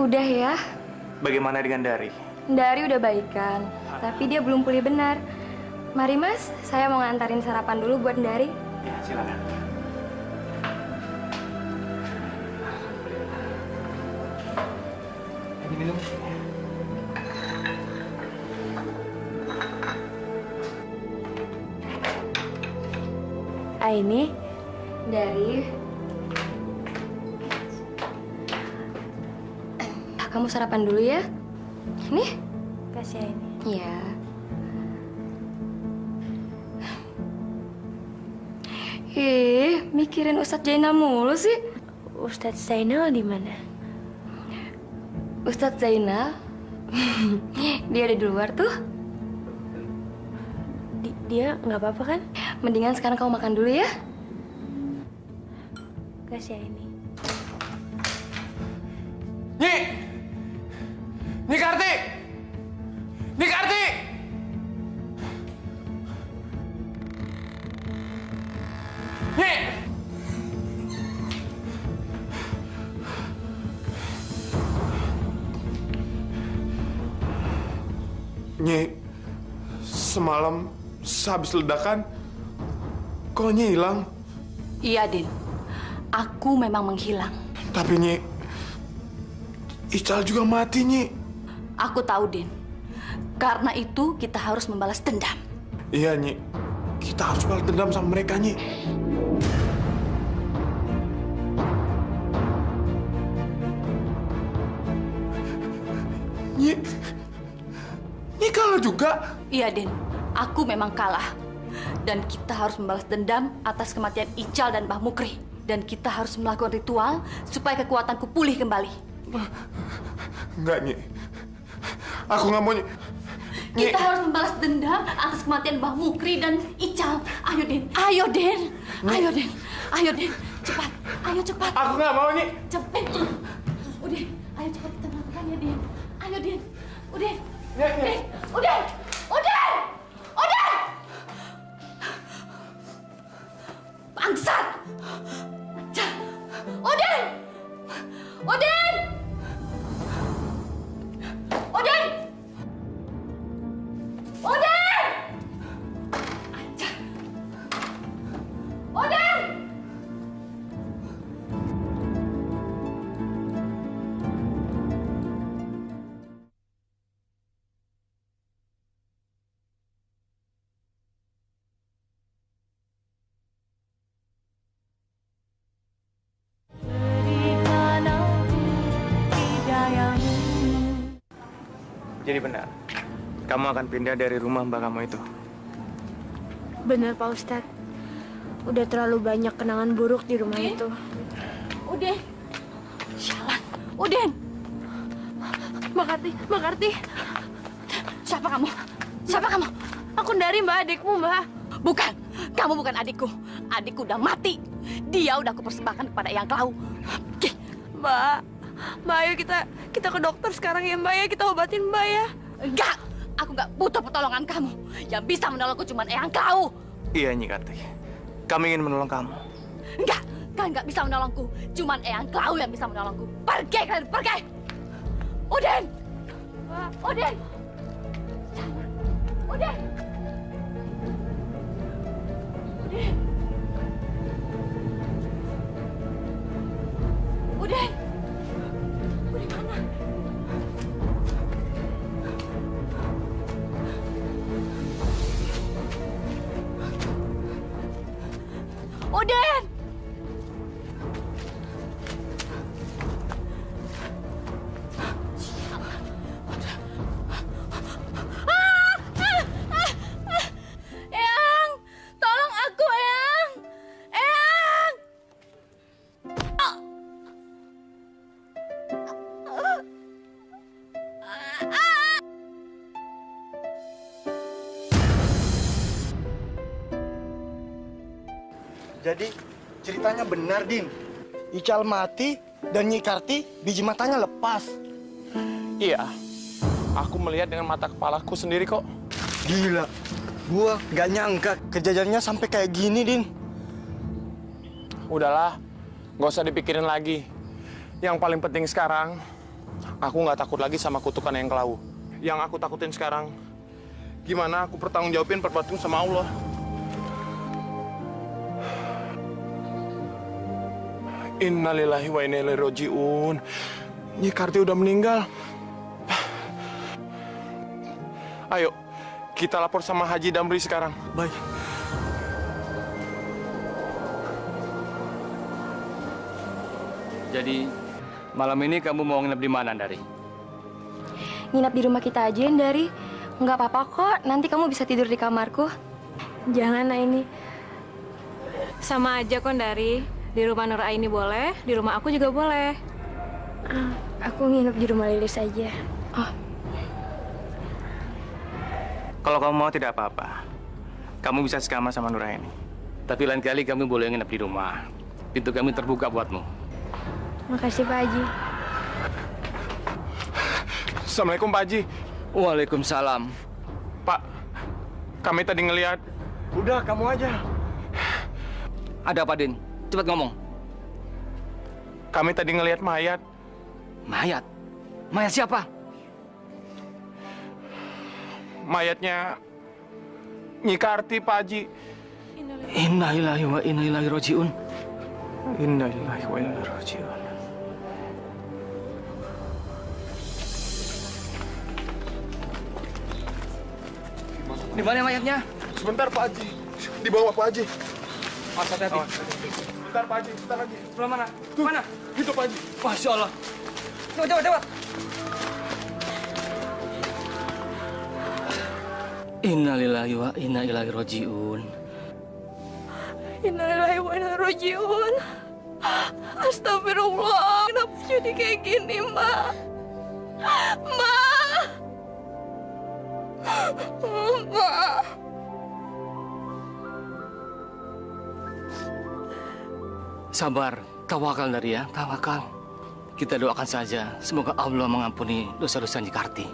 Udah ya. Bagaimana dengan Dari? Dari udah baikan, tapi dia belum pulih benar. Mari Mas, saya mau ngantarin sarapan dulu buat Dari. Ya, silakan. Ini minum. Ini Dari. Kamu sarapan dulu ya. Nih, kasih ini. Iya. Mikirin Ustadz Zainal mulu sih. Ustadz Zainal di mana? Ustadz Zainal? Dia ada di luar tuh. Dia nggak apa-apa kan? Mendingan sekarang kamu makan dulu ya. Kasih ini. Nyi! Nyi Karti! Nyi Karti! Nyi! Nyi, semalam sehabis ledakan, kok Nyi hilang? Iya, Din. Aku memang menghilang. Tapi Nyi, Ical juga mati, Nyi. Aku tahu, Din. Karena itu kita harus membalas dendam. Iya, Nyi. Kita harus balas dendam sama mereka, Nyi. Nyi, Nyi kalah juga. Iya, Din. Aku memang kalah. Dan kita harus membalas dendam atas kematian Ical dan Mbah Mukri. Dan kita harus melakukan ritual supaya kekuatanku pulih kembali. Enggak, Nyi. Aku nggak mau, Nyi. Kita harus membalas dendam atas kematian Mbah Mukri dan Ical. Ayo, Din. Ayo, Din. Ayo, Din. Ayo, Din. Cepat. Ayo, cepat. Aku nggak mau, Nyi. Cepat. Udah. Ayo, cepat kita melakukannya, Din. Ayo, Din. Udah. Din. Udah. Udah. Udah. Bangsat. Udin! Udin! Udin! Udin! Udin! Jadi benar, kamu akan pindah dari rumah mbak kamu itu. Bener Pak Ustadz. Udah terlalu banyak kenangan buruk di rumah itu. Udin! Sialan! Udin! Mbak Karti. Siapa kamu? Siapa kamu? Aku dari Mbak, adikmu Mbak. Bukan, kamu bukan adikku. Adikku udah mati. Dia udah aku persembahkan kepada Eyang Klau. Mbak, ayo kita ke dokter sekarang ya Mbak ya, kita obatin Mbak ya. Enggak, aku nggak butuh pertolongan kamu. Yang bisa menolongku cuma Eyang Klau. Iya, Nyi Karti. Kami ingin menolong kamu. Enggak, kalian nggak bisa menolongku. Cuman Eyang Klau yang bisa menolongku. Pergi kalian, pergi. Udin! Udin! Udin! Udin! Udin! Udin mana? Udin! Eyang! Tolong aku, Eyang! Eyang! Jadi ceritanya benar, Din. Ical mati dan Nyi Karti biji matanya lepas. Iya, aku melihat dengan mata kepalaku sendiri kok. Gila, gua nggak nyangka kejadiannya sampai kayak gini, Din. Udahlah, nggak usah dipikirin lagi. Yang paling penting sekarang, aku nggak takut lagi sama kutukan Eyang Klau. Yang aku takutin sekarang, gimana aku pertanggungjawabin perbuatanku sama Allah. Innalillahi wa inna ilaihi raji'un. Nyi Karti udah meninggal. Ayo, kita lapor sama Haji Damri sekarang. Baik. Jadi, malam ini kamu mau nginep di mana, Dari? Nginap di rumah kita aja, Dari. Nggak apa-apa kok, nanti kamu bisa tidur di kamarku. Jangan, ini. Sama aja kok, Dari. Di rumah Nur Aini boleh, di rumah aku juga boleh. Aku nginep di rumah Lilis aja. Oh. Kalau kamu mau tidak apa-apa. Kamu bisa sekamar sama Nur Aini. Tapi lain kali kamu boleh nginep di rumah. Pintu kami terbuka buatmu. Makasih, Pak Haji. Assalamualaikum, Pak Haji. Waalaikumsalam. Pak, kami tadi ngelihat. Udah, kamu aja. Ada apa, Din? Cepat ngomong. Kami tadi ngelihat mayat. Mayat? Mayat siapa? Mayatnya Nyi Karti, Pak Haji. Innalillahi wa inna ilaihi raji'un. Innalillahi wa inna ilaihi raji'un. Di mana mayatnya? Sebentar, Pak Haji. Di bawah, Pak Haji. Mas, hati-hati. Sebentar, Pak Haji. Sebentar lagi. Sebelah mana? Tuh, mana? Itu, Pak Haji. Masya Allah. Cepat. Innalillahi wa inna ilaihi raji'un. Innalillahi wa inna ilaihi raji'un. Astagfirullah, kenapa jadi kayak gini, Mbak? Mbak! Mbak! Sabar, tawakal Dari ya, tawakal. Kita doakan saja, semoga Allah mengampuni dosa-dosa Nyi Karti.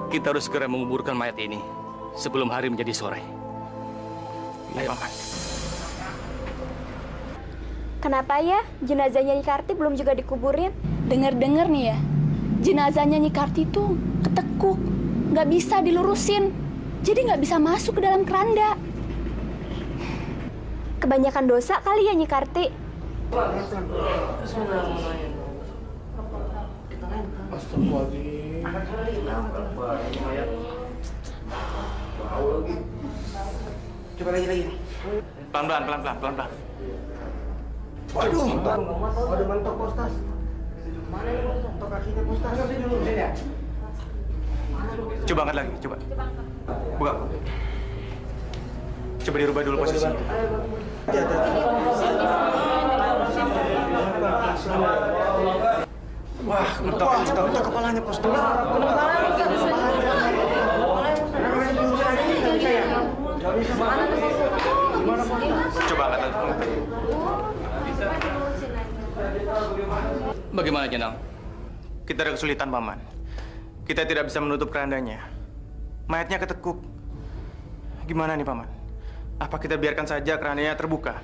Kita harus segera menguburkan mayat ini sebelum hari menjadi sore. Ayo, Paman. Kenapa ya jenazahnya Nyi Karti belum juga dikuburin? Dengar-dengar nih ya, jenazahnya Nyi Karti tuh ketekuk, nggak bisa dilurusin, jadi nggak bisa masuk ke dalam keranda. Kebanyakan dosa kali ya Nyi Karti. Coba lagi. Pelan-pelan. Waduh, waduh mantap, Postas. Mana ini, Postas? Untuk kakinya, Postas. Harusnya dilurusin ya? Coba angkat lagi, coba. Buka. Coba dirubah dulu posisinya. Wah, mentok kepalanya, Postas. Coba angkat aja. Bagaimana, Jenang? Kita ada kesulitan, Paman. Kita tidak bisa menutup kerandanya. Mayatnya ketekuk. Gimana nih, Paman? Apa kita biarkan saja kerandanya terbuka?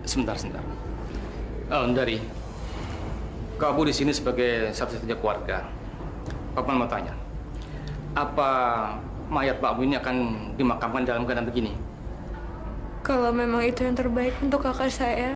Sebentar. Dari kamu di sini sebagai satu-satunya keluarga. Paman mau tanya, apa mayat Pak Bu ini akan dimakamkan dalam keadaan begini? Kalau memang itu yang terbaik untuk kakak saya,